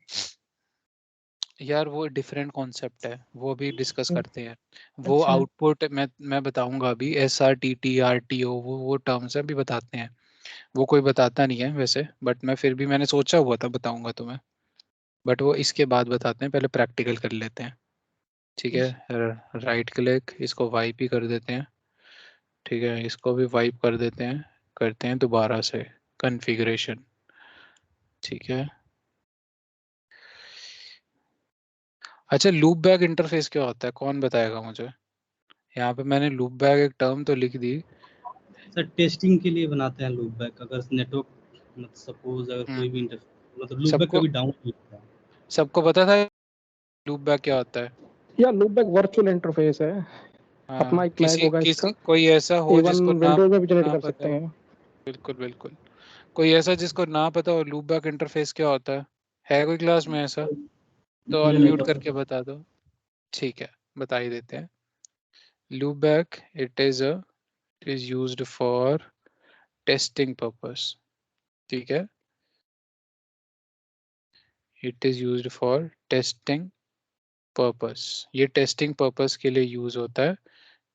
यार वो डिफरेंट कॉन्सेप्ट है, वो भी डिस्कस करते हैं. वो आउटपुट मैं बताऊंगा अभी. SRTT RTO वो टर्म्स है, अभी बताते हैं. वो कोई बताता नहीं है वैसे, बट मैं फिर भी मैंने सोचा हुआ था बताऊंगा तुम्हें, बट वो इसके बाद बताते हैं. पहले प्रैक्टिकल कर लेते हैं. ठीक है, राइट क्लिक, इसको वाइप ही कर देते हैं. ठीक है, इसको भी वाइप कर देते हैं. करते हैं दोबारा से कॉन्फ़िगरेशन. ठीक है, अच्छा लूप बैक इंटरफेस क्या होता है, कौन बताएगा मुझे? यहाँ पे मैंने लूप बैक एक टर्म तो लिख दी सर. टेस्टिंग के लिए बनाते हैं लूप बैक. अगर नेटवर्क मतलब सपोज अगर कोई भी मतलब लूप बैक कभी डाउन होता है. सबको पता था लूप बैक क्या होता है? या लूप बैक वर्चुअल इंटरफेस है. अपना एक मैक होगा इसका, कोई ऐसा हो इवन जिसको ना विंडोज में भी जनरेट ना कर पता सकते हो। हैं। बिल्कुल बिल्कुल। कोई ऐसा जिसको ना पता हो लूप बैक इंटरफेस क्या होता है कोई क्लास में ऐसा? तो मुझे नहीं अनम्यूट पता। करके बता दो। ठीक है, बता ही देते हैं। Loop back it is used for testing purpose. ठीक है, it is used for testing purpose. ये टेस्टिंग पर्पस के लिए यूज होता है।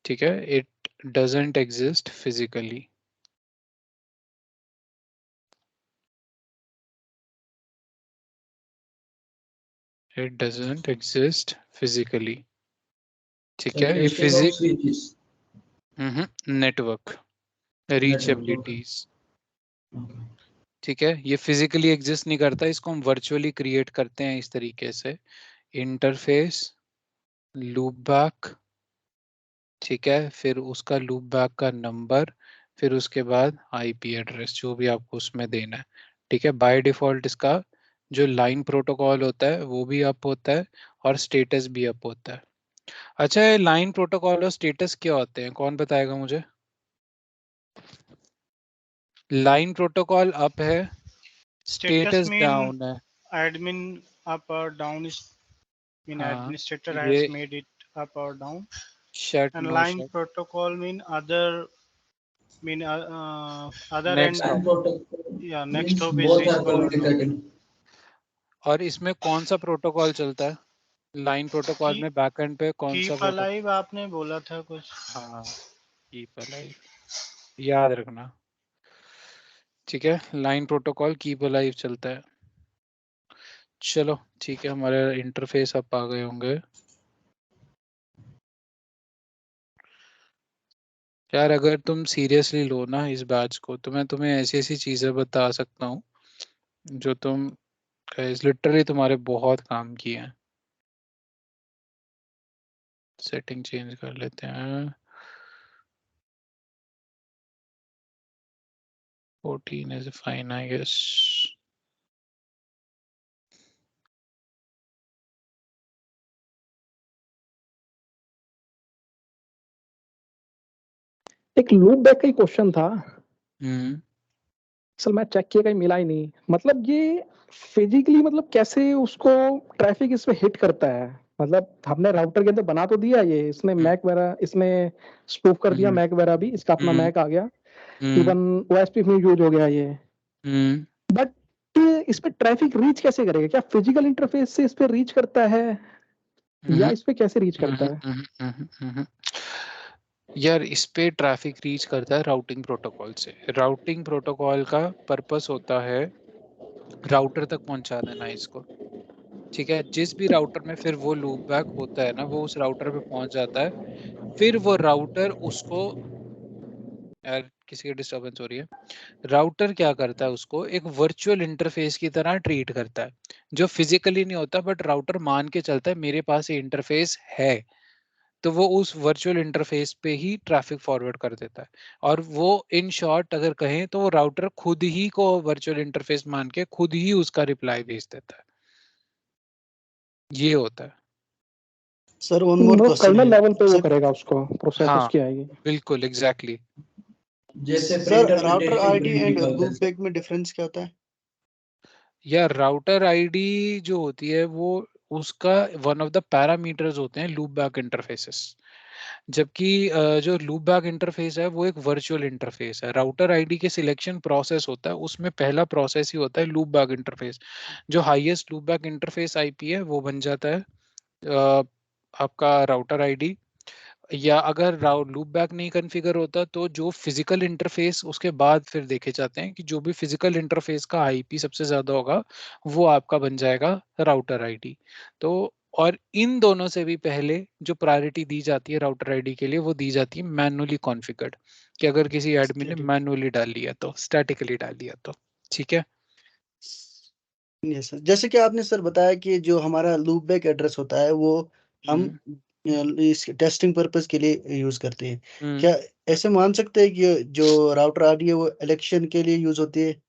ठीक है, it doesn't exist physically. It doesn't exist physically. ठीक है, ये Testing of switches. Network Network. रीचेबिलिटीज। Okay. ठीक है, ये फिजिकली एग्जिस्ट नहीं करता, इसको हम वर्चुअली क्रिएट करते हैं इस तरीके से। इंटरफेस, लूप बैक, ठीक है, फिर उसका लूप बैक का नंबर, फिर उसके बाद आईपी एड्रेस जो भी आपको उसमें देना है। ठीक है, बाय डिफॉल्ट इसका जो लाइन प्रोटोकॉल होता है वो भी अप होता है और स्टेटस भी अप होता है। अच्छा, ये लाइन प्रोटोकॉल और स्टेटस क्या होते हैं, कौन बताएगा मुझे? लाइन प्रोटोकॉल अप है, Status स्टेटस mean डाउन है। admin up or down is mean हाँ, administrator ये has made it up or down, shut and no line shut protocol mean other other next end. Hop. Line protocol Yeah, next means hop is both are reachable or not. communicating. और इसमें कौन सा protocol चलता है? Line protocol में backend पे कौन सा कीप प्रोटोकॉल? अलाइव आपने बोला था कुछ। हाँ, कीप अलाइव, याद रखना। ठीक है, लाइन प्रोटोकॉल कीप अलाइव चलता है। चलो ठीक है, हमारे इंटरफेस अब आ गए होंगे। यार अगर तुम सीरियसली लो ना इस बैच को तो मैं तुम्हें ऐसी ऐसी चीजें बता सकता हूँ जो तुम लिटरली तुम्हारे बहुत काम की हैं। सेटिंग चेंज कर लेते हैं। 14 is fine I guess. एक लूप बैक का ही क्वेश्चन था, हम्म असल मैं चेक किया कहीं मिला ही नहीं। मतलब ये फिजिकली मतलब कैसे उसको ट्रैफिक इसमें हिट करता है? मतलब हमने राउटर के अंदर बना तो दिया ये, इसमें मैक वगैरह इसमें स्पूफ कर दिया, मैक वगैरह भी इसका अपना मैक आ गया, इवन ओएसपी में यूज हो गया ये, बट इस पे ट्रैफिक रीच कैसे करेगा? क्या फिजिकल इंटरफेस से इस पे रीच करता है या इस पे कैसे रीच करता है? यार इस पे ट्रैफिक रीच करता है राउटिंग प्रोटोकॉल से। राउटिंग प्रोटोकॉल का पर्पस होता है राउटर तक पहुंचा देना इसको। ठीक है, जिस भी राउटर में फिर वो लूप बैक होता है ना वो उस राउटर पे पहुंच जाता है। फिर वो राउटर उसको, यार किसी की डिस्टरबेंस हो रही है। राउटर क्या करता है, उसको एक वर्चुअल इंटरफेस की तरह ट्रीट करता है जो फिजिकली नहीं होता, बट राउटर मान के चलता है मेरे पास ये इंटरफेस है, तो वो उस वर्चुअल इंटरफेस पे ही ट्रैफिक फॉरवर्ड कर देता है। और वो इन शॉर्ट अगर कहें तो वो राउटर खुद ही को वर्चुअल इंटरफेस मान के खुद ही उसका रिप्लाई भेज देता है। ये होता है। Sir one more question kernel है लेवल पे वो सर। करेगा उसको, प्रोसेस हाँ उसकी आएगी। बिल्कुल एग्जैक्टली। जैसे सर प्रिंटर में router testing ID print and निकलता लूप है। बैक में डिफरेंस क्या होता है? या राउटर आईडी जो होती है वो उसका वन ऑफ द पैरामीटर्स होते हैं लूप बैक इंटरफेसेस। जबकि जो लूप बैक इंटरफेस है वो एक वर्चुअल इंटरफेस है। राउटर आईडी के सिलेक्शन प्रोसेस होता है, उसमें पहला प्रोसेस ही होता है लूप बैक इंटरफेस। जो highest loop back interface IP है वो बन जाता है आपका राउटर आईडी। या अगर लूप बैक नहीं कॉन्फ़िगर होता तो जो फिजिकल इंटरफेस उसके बाद फिर देखे जाते हैं कि जो भी फिजिकल इंटरफेस का आईपी सबसे ज्यादा होगा वो आपका बन जाएगा राउटर आईडी। तो और इन दोनों से भी पहले जो प्रायोरिटी दी जाती है राउटर आईडी के लिए वो दी जाती है मैनुअली कॉन्फ़िगर्ड, कि अगर किसी एडमिन ने मैनुअली डाल लिया तो, स्टैटिकली डाल लिया तो। ठीक है। यस सर, जैसे कि आपने सर बताया कि जो हमारा लूप बैक एड्रेस होता है वो हम इस टेस्टिंग पर्पस के लिए यूज करते हैं। क्या ऐसे मान सकते हैं कि जो राउटर आईडी है वो इलेक्शन के लिए यूज होती है?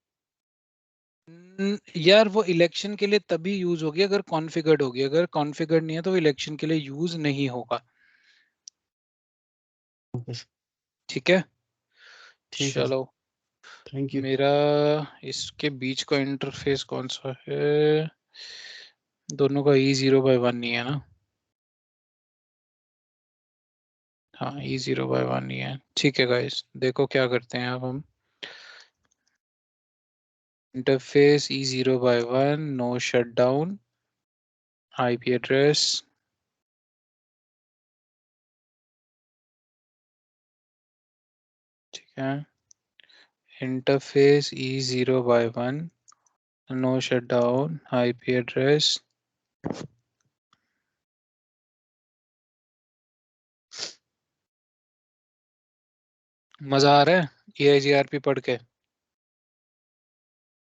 यार वो इलेक्शन के लिए तभी यूज होगी अगर कॉन्फ़िगर्ड होगी, अगर कॉन्फ़िगर्ड नहीं है तो इलेक्शन के लिए यूज नहीं होगा। ओके सर, ठीक है, ठीक है सर, चलो थैंक यू। मेरा इसके बीच का इंटरफेस कौन सा है? दोनों का E0/1 नहीं है ना? हाँ, E0/1 नहीं है। ठीक है गाइस, देखो क्या करते हैं अब हम। Interface E0/1, no shutdown, IP address, ठीक है। Interface E0/1, no shutdown, IP address. मजा आ रहा है EIGRP पढ़ के?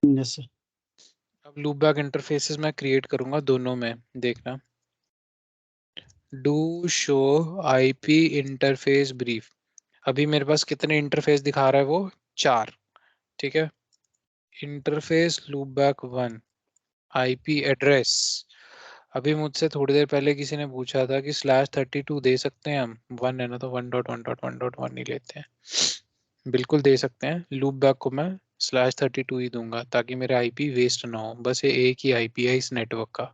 Yes sir. अब लूपबैक इंटरफेसेस मैं क्रिएट करूंगा दोनों में, देखना। Do show IP interface brief. अभी मेरे पास कितने इंटरफेस दिखा रहा है वो? 4, ठीक है। Interface loopback 1, IP address. अभी मुझसे थोड़ी देर पहले किसी ने पूछा था कि /32 दे सकते हैं हम? 1 है ना, तो 1.1.1.1 ही लेते हैं। बिल्कुल दे सकते हैं। लूप बैक को मैं /32 ही दूंगा ताकि मेरा IP वेस्ट ना हो। बस ये एक ही IP है इस नेटवर्क का।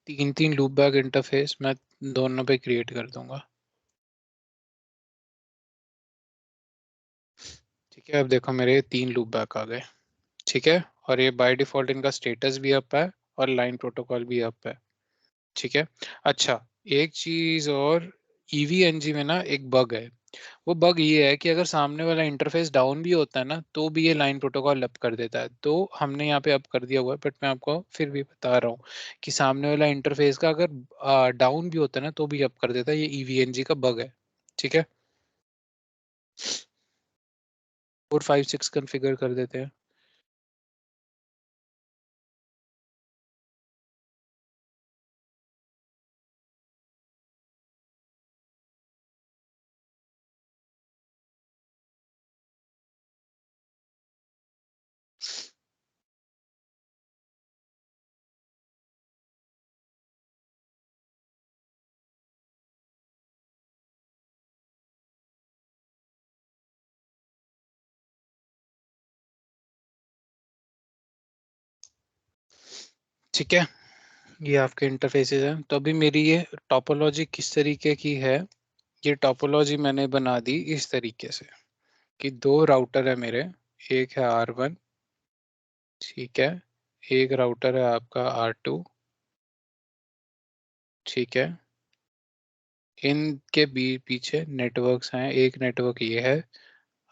तीन लूप बैक इंटरफेस मैं दोनों पे क्रिएट कर दूंगा। ठीक है, अब देखो मेरे 3 लूप बैक आ गए। ठीक है, और ये बाय डिफॉल्ट इनका स्टेटस भी अप है और लाइन प्रोटोकॉल भी अप है। ठीक है। अच्छा, एक चीज और, EVNG में ना एक बग है। वो बग ये है कि अगर सामने वाला इंटरफेस डाउन भी होता है ना, तो भी ये लाइन प्रोटोकॉल अप कर देता है। तो हमने यहाँ पे अप कर दिया हुआ है, बट मैं आपको फिर भी बता रहा हूँ कि सामने वाला इंटरफेस का अगर डाउन भी होता है ना, तो भी अप कर देता है। ये EVNG का बग है। ठीक है, 4 5 6 कॉन्फ़िगर कर देते हैं। ठीक है, ये आपके इंटरफेसेस हैं। तो अभी मेरी ये टोपोलॉजी किस तरीके की है? ये टोपोलॉजी मैंने बना दी इस तरीके से कि 2 राउटर है मेरे। एक है R1, ठीक है। एक राउटर है आपका R2, ठीक है। इनके पीछे नेटवर्क्स हैं। एक नेटवर्क ये है।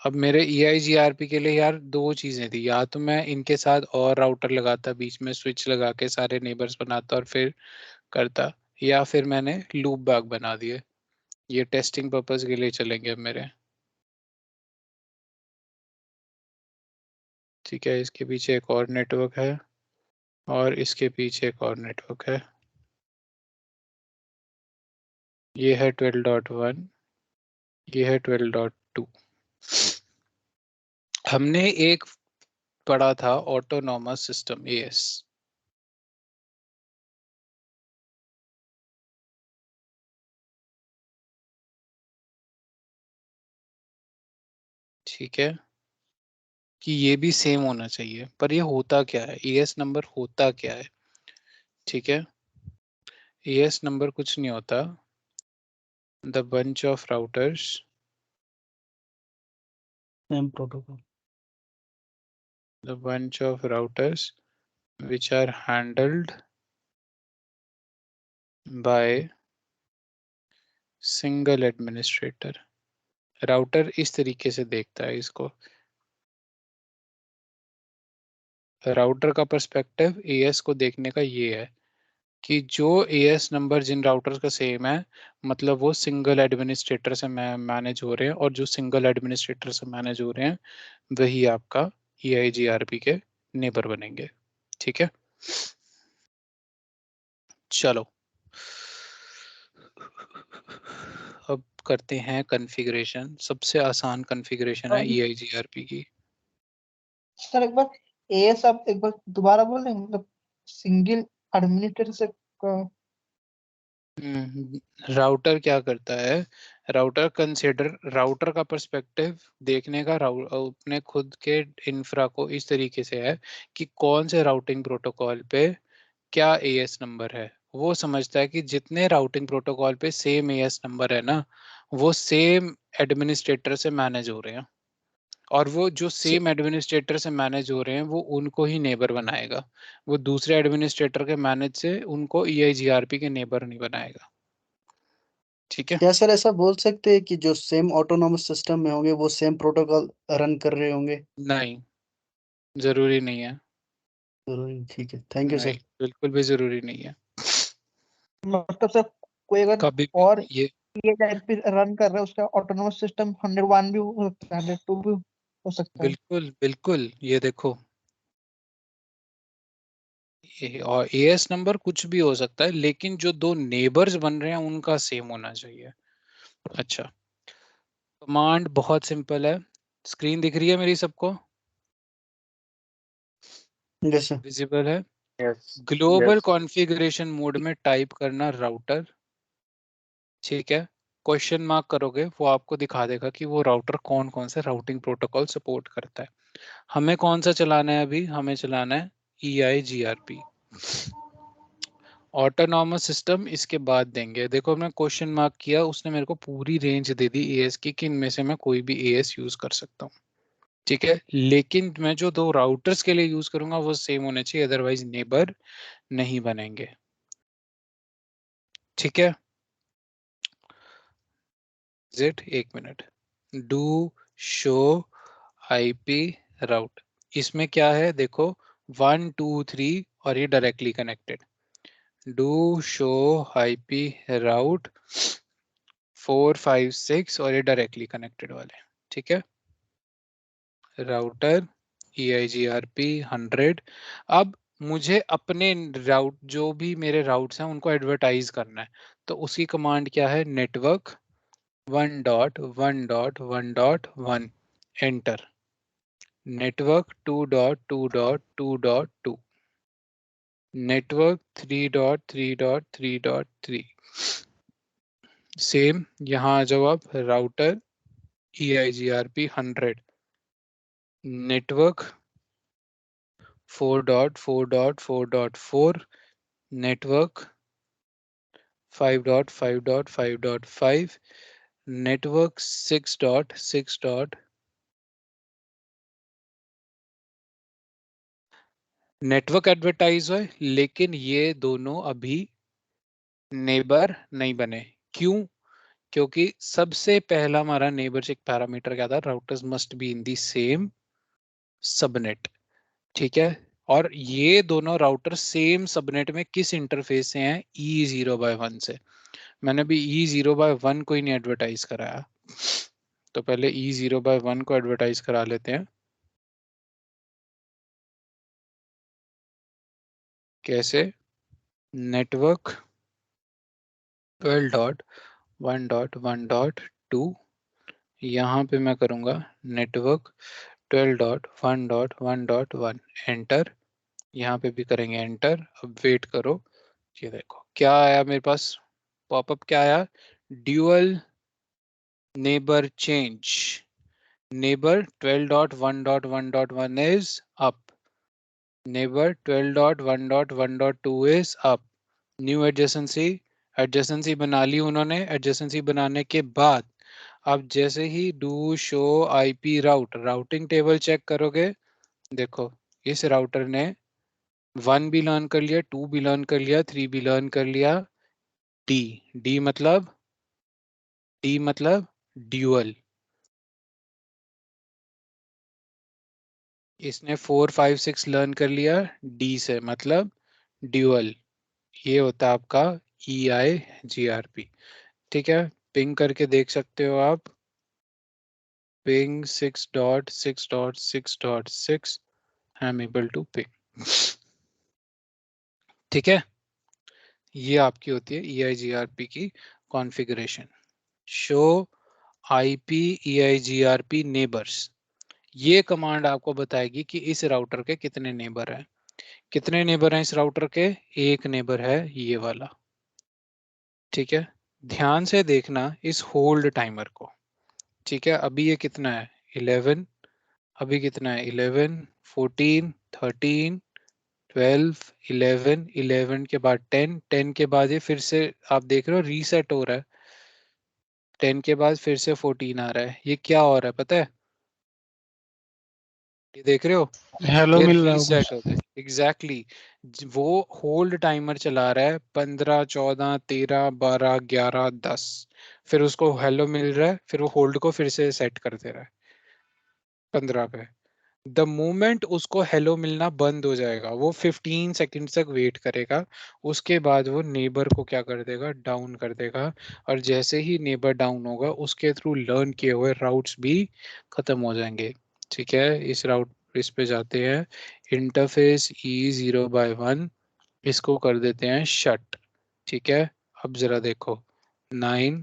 अब मेरे EIGRP के लिए यार 2 चीजें थी। या तो मैं इनके साथ और राउटर लगाता, बीच में स्विच लगा के सारे नेबर्स बनाता और फिर करता, या फिर मैंने लूप बैक बना दिए। ये टेस्टिंग पर्पस के लिए चलेंगे अब मेरे। ठीक है, इसके पीछे एक और नेटवर्क है और इसके पीछे एक और नेटवर्क है। ये है 12.1, ये है 12.2। हमने एक पढ़ा था ऑटोनॉमस सिस्टम AS। ठीक है, कि ये भी सेम होना चाहिए। पर ये होता क्या है? AS नंबर होता क्या है? ठीक है, AS नंबर कुछ नहीं होता। The bunch of routers, same protocol, the bunch of routers which are handled by single administrator। Router इस तरीके से देखता है इसको। राउटर का पर्सपेक्टिव AS को देखने का ये है कि जो AS नंबर जिन राउटर्स का सेम है, मतलब वो सिंगल एडमिनिस्ट्रेटर से मैनेज हो रहे हैं, और जो सिंगल एडमिनिस्ट्रेटर से मैनेज हो रहे हैं वही आपका EIGRP के नेबर बनेंगे। ठीक है, चलो अब करते हैं कॉन्फ़िगरेशन, सबसे आसान कॉन्फ़िगरेशन है EIGRP की। सर एक बार एएस आप एक बार दोबारा बोल रहे हैं, मतलब सिंगल एडमिनिस्ट्रेटर से राउटर क्या करता है, राउटर का पर्सपेक्टिव देखने का अपने खुद के इंफ्रा को इस तरीके से है कि कौन से राउटिंग प्रोटोकॉल पे क्या एएस नंबर है। वो समझता है कि जितने राउटिंग प्रोटोकॉल पे सेम एएस नंबर है ना, वो सेम एडमिनिस्ट्रेटर से मैनेज हो रहे हैं, और वो जो सेम एडमिनिस्ट्रेटर से मैनेज हो रहे हैं वो उनको ही नेबर बनाएगा। वो दूसरे एडमिनिस्ट्रेटर के मैनेज से उनको EIGRP के नेबर नहीं बनाएगा। ठीक है। क्या सर ऐसा बोल सकते हैं कि जो सेम ऑटोनॉमस सिस्टम में होंगे वो सेम प्रोटोकॉल रन कर रहे होंगे? नहीं, जरूरी नहीं है। जरूरी, ठीक है, थैंक यू नहीं, सर। बिल्कुल भी जरूरी नहीं है। मतलब सर कोई अगर कभी और ये EIGRP रन कर रहा है उसका ऑटोनोमस सिस्टम 101 भी हो सकता है, 102 भी हो सकता है। बिल्कुल बिल्कुल, ये देखो, और एएस नंबर कुछ भी हो सकता है, लेकिन जो दो नेबर्स बन रहे हैं उनका सेम होना चाहिए। अच्छा, कमांड बहुत सिंपल है। स्क्रीन दिख रही है मेरी सबको? Yes sir. विजिबल है? Yes global yes configuration mode में टाइप करना राउटर, ठीक है। क्वेश्चन मार्क करोगे, वो आपको दिखा देगा कि वो राउटर कौन कौन से राउटिंग प्रोटोकॉल सपोर्ट करता है। हमें कौन सा चलाना है अभी? हमें चलाना है EIGRP, ऑटोनॉमस सिस्टम इसके बाद देंगे। देखो मैं क्वेश्चन मार्क किया, उसने मेरे को पूरी रेंज दे दी एएस की कि इनमें से मैं कोई भी एएस यूज कर सकता हूँ, ठीक है। लेकिन मैं जो दो राउटर्स के लिए यूज करूंगा वो सेम होने चाहिए, अदरवाइज नेबर नहीं बनेंगे, ठीक है। एक मिनट, डू शो IP राउट, इसमें क्या है देखो, 1 2 3 और ये directly connected. Do show IP राउट 4 5 6 और ये डायरेक्टली कनेक्टेड वाले, ठीक है। Router EIGRP 100। अब मुझे अपने राउट, जो भी मेरे राउट्स हैं उनको एडवर्टाइज करना है, तो उसकी कमांड क्या है? Network 1.1.1.1 enter, network 2.2.2.2, network 3.3.3.3। Same यहाँ आ जाओ आप, router EIGRP 100, network 4.4.4.4, network 5.5.5.5, network 6.6. Network advertise है, लेकिन ये दोनों अभी नेबर नहीं बने। क्यों? क्योंकि सबसे पहला हमारा नेबर एक पैरामीटर क्या था? Routers must be in the same subnet, ठीक है। और ये दोनों राउटर सेम सबनेट में किस इंटरफेस से हैं? E0/1 से। मैंने भी E0/1 को ही नहीं एडवर्टाइज कराया, तो पहले E0/1 को एडवर्टाइज करा लेते हैं। कैसे? नेटवर्क 12.1.1.2, यहाँ पे मैं करूँगा नेटवर्क 12.1.1.1 एंटर, यहाँ पे भी करेंगे एंटर। अब वेट करो, ये देखो क्या आया मेरे पास, पॉपअप क्या आया? Dual neighbor change, neighbor 12.1.1.1 is up, neighbor 12.1.1.2 is up, new adjacency बना ली उन्होंने। एडजेसेंसी बनाने के बाद अब जैसे ही do show IP route, routing table check करोगे, देखो इस राउटर ने 1 भी लर्न कर लिया, 2 भी लर्न कर लिया, 3 भी लर्न कर लिया। डी मतलब ड्यूअल, इसने 4 5 6 लर्न कर लिया, डी से मतलब ड्यूअल। ये होता है आपका EIGRP, ठीक है। पिंग करके देख सकते हो आप, ping 6.6.6.6, I am able to ping, ठीक है। ये आपकी होती है EIGRP की configuration. Show IP EIGRP neighbors. ये कमांड आपको बताएगी कि इस राउटर के कितने नेबर हैं। कितने नेबर हैं इस राउटर के? एक नेबर है ये वाला। ठीक है, ध्यान से देखना इस होल्ड टाइमर को। ठीक है, अभी ये कितना है? 11। अभी कितना है? 11, 14, 13, 12, 11, 11 के बाद 10, 10 के बाद ये फिर से आप देख रहे हो रीसेट हो रहा है। 10 के बाद फिर से 14 आ रहा है। ये क्या हो रहा है पता है? ये देख रहे हो, हेलो ये मिल रहा होगा। रीसेट होते एग्जैक्टली। वो होल्ड टाइमर चला रहा है 15, 14, 13, 12, 11, 10। फिर उसको हेलो मिल रहा है, फिर वो होल्ड को फिर से सेट कर दे रहा है 15 पे। द मोमेंट उसको हेलो मिलना बंद हो जाएगा, वो 15 सेकंड तक वेट करेगा। उसके बाद वो नेबर को क्या कर देगा? डाउन कर देगा। और जैसे ही नेबर डाउन होगा, उसके थ्रू लर्न किए हुए राउट्स भी खत्म हो जाएंगे। ठीक है, इस पे जाते हैं, इंटरफेस E0/1, इसको कर देते हैं शट। ठीक है, अब जरा देखो, 9,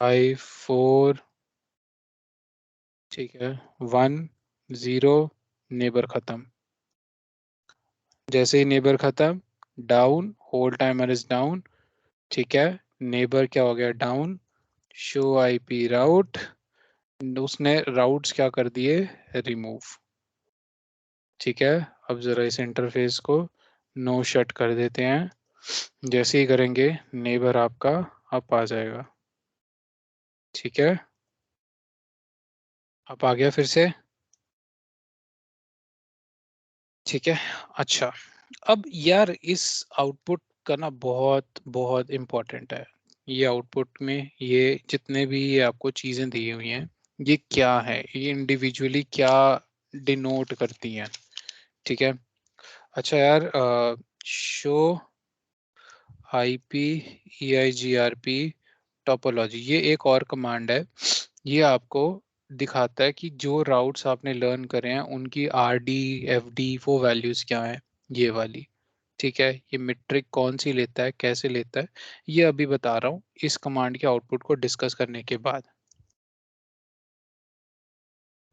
5, 4, ठीक है, 1, 0, नेबर खत्म। जैसे ही नेबर खत्म, down, hold timer is down. ठीक है, नेबर क्या हो गया? डाउन। शो IP राउट, उसने राउट्स क्या कर दिए? रिमूव। ठीक है, अब जरा इस इंटरफेस को नो शट कर देते हैं। जैसे ही करेंगे, नेबर आपका अप आ जाएगा। ठीक है, अप आ गया फिर से। ठीक है, अच्छा, अब यार इस आउटपुट का ना बहुत बहुत इम्पोर्टेंट है। ये आउटपुट में ये जितने भी ये आपको चीजें दी हुई हैं, ये क्या है, ये इंडिविजुअली क्या डिनोट करती हैं। ठीक है, अच्छा यार, शो IP EIGRP टोपोलॉजी, ये एक और कमांड है। ये आपको दिखाता है कि जो राउट्स आपने लर्न करे हैं उनकी RD FD वो वैल्यूज क्या हैं, ये वाली। ठीक है, ये मीट्रिक कौन सी लेता है, कैसे लेता है, ये अभी बता रहा हूँ इस कमांड के आउटपुट को डिस्कस करने के बाद।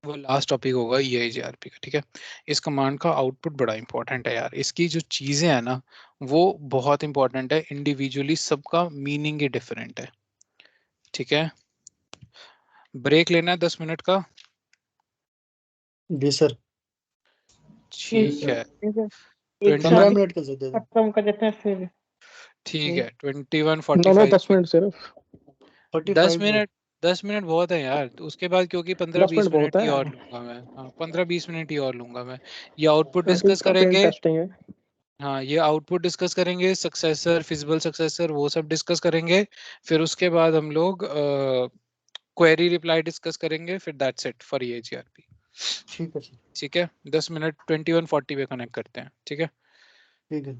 वो लास्ट टॉपिक होगा EIGRP का। ठीक है, इस कमांड का आउटपुट बड़ा इंपॉर्टेंट है यार। इसकी जो चीजें हैं ना, वो बहुत इंपॉर्टेंट है। इंडिविजुअली सबका मीनिंग ही डिफरेंट है। ठीक है, ब्रेक लेना है 10 मिनट का। जी सर। ठीक है, एक 20 15 साथ मिनट का दे दो। खत्म कर देते हैं फिर। ठीक है, नो 21:45 10 पे। मिनट सिर्फ। 10 45 मिनट, 10 मिनट बहुत है यार। तो उसके बाद क्योंकि 15 10 20 मिनट बहुत मिनट ही है। और लूंगा मैं। हाँ, 15 20 मिनट ही और लूंगा मैं। ये आउटपुट आई डिस्कस थिंक काफी करेंगे। इंटरेस्टिंग है। हाँ, ये आउटपुट डिस्कस करेंगे, सक्सेसर, फिजिबल सक्सेसर, वो सब डिस्कस करेंगे। फिर उसके बाद हम लोग क्वेरी रिप्लाई डिस्कस करेंगे। फिर दैट्स इट फॉर EIGRP। ठीक है सर। ठीक है, 10 मिनट 21:40 पे कनेक्ट करते हैं। ठीक है। ठीक है।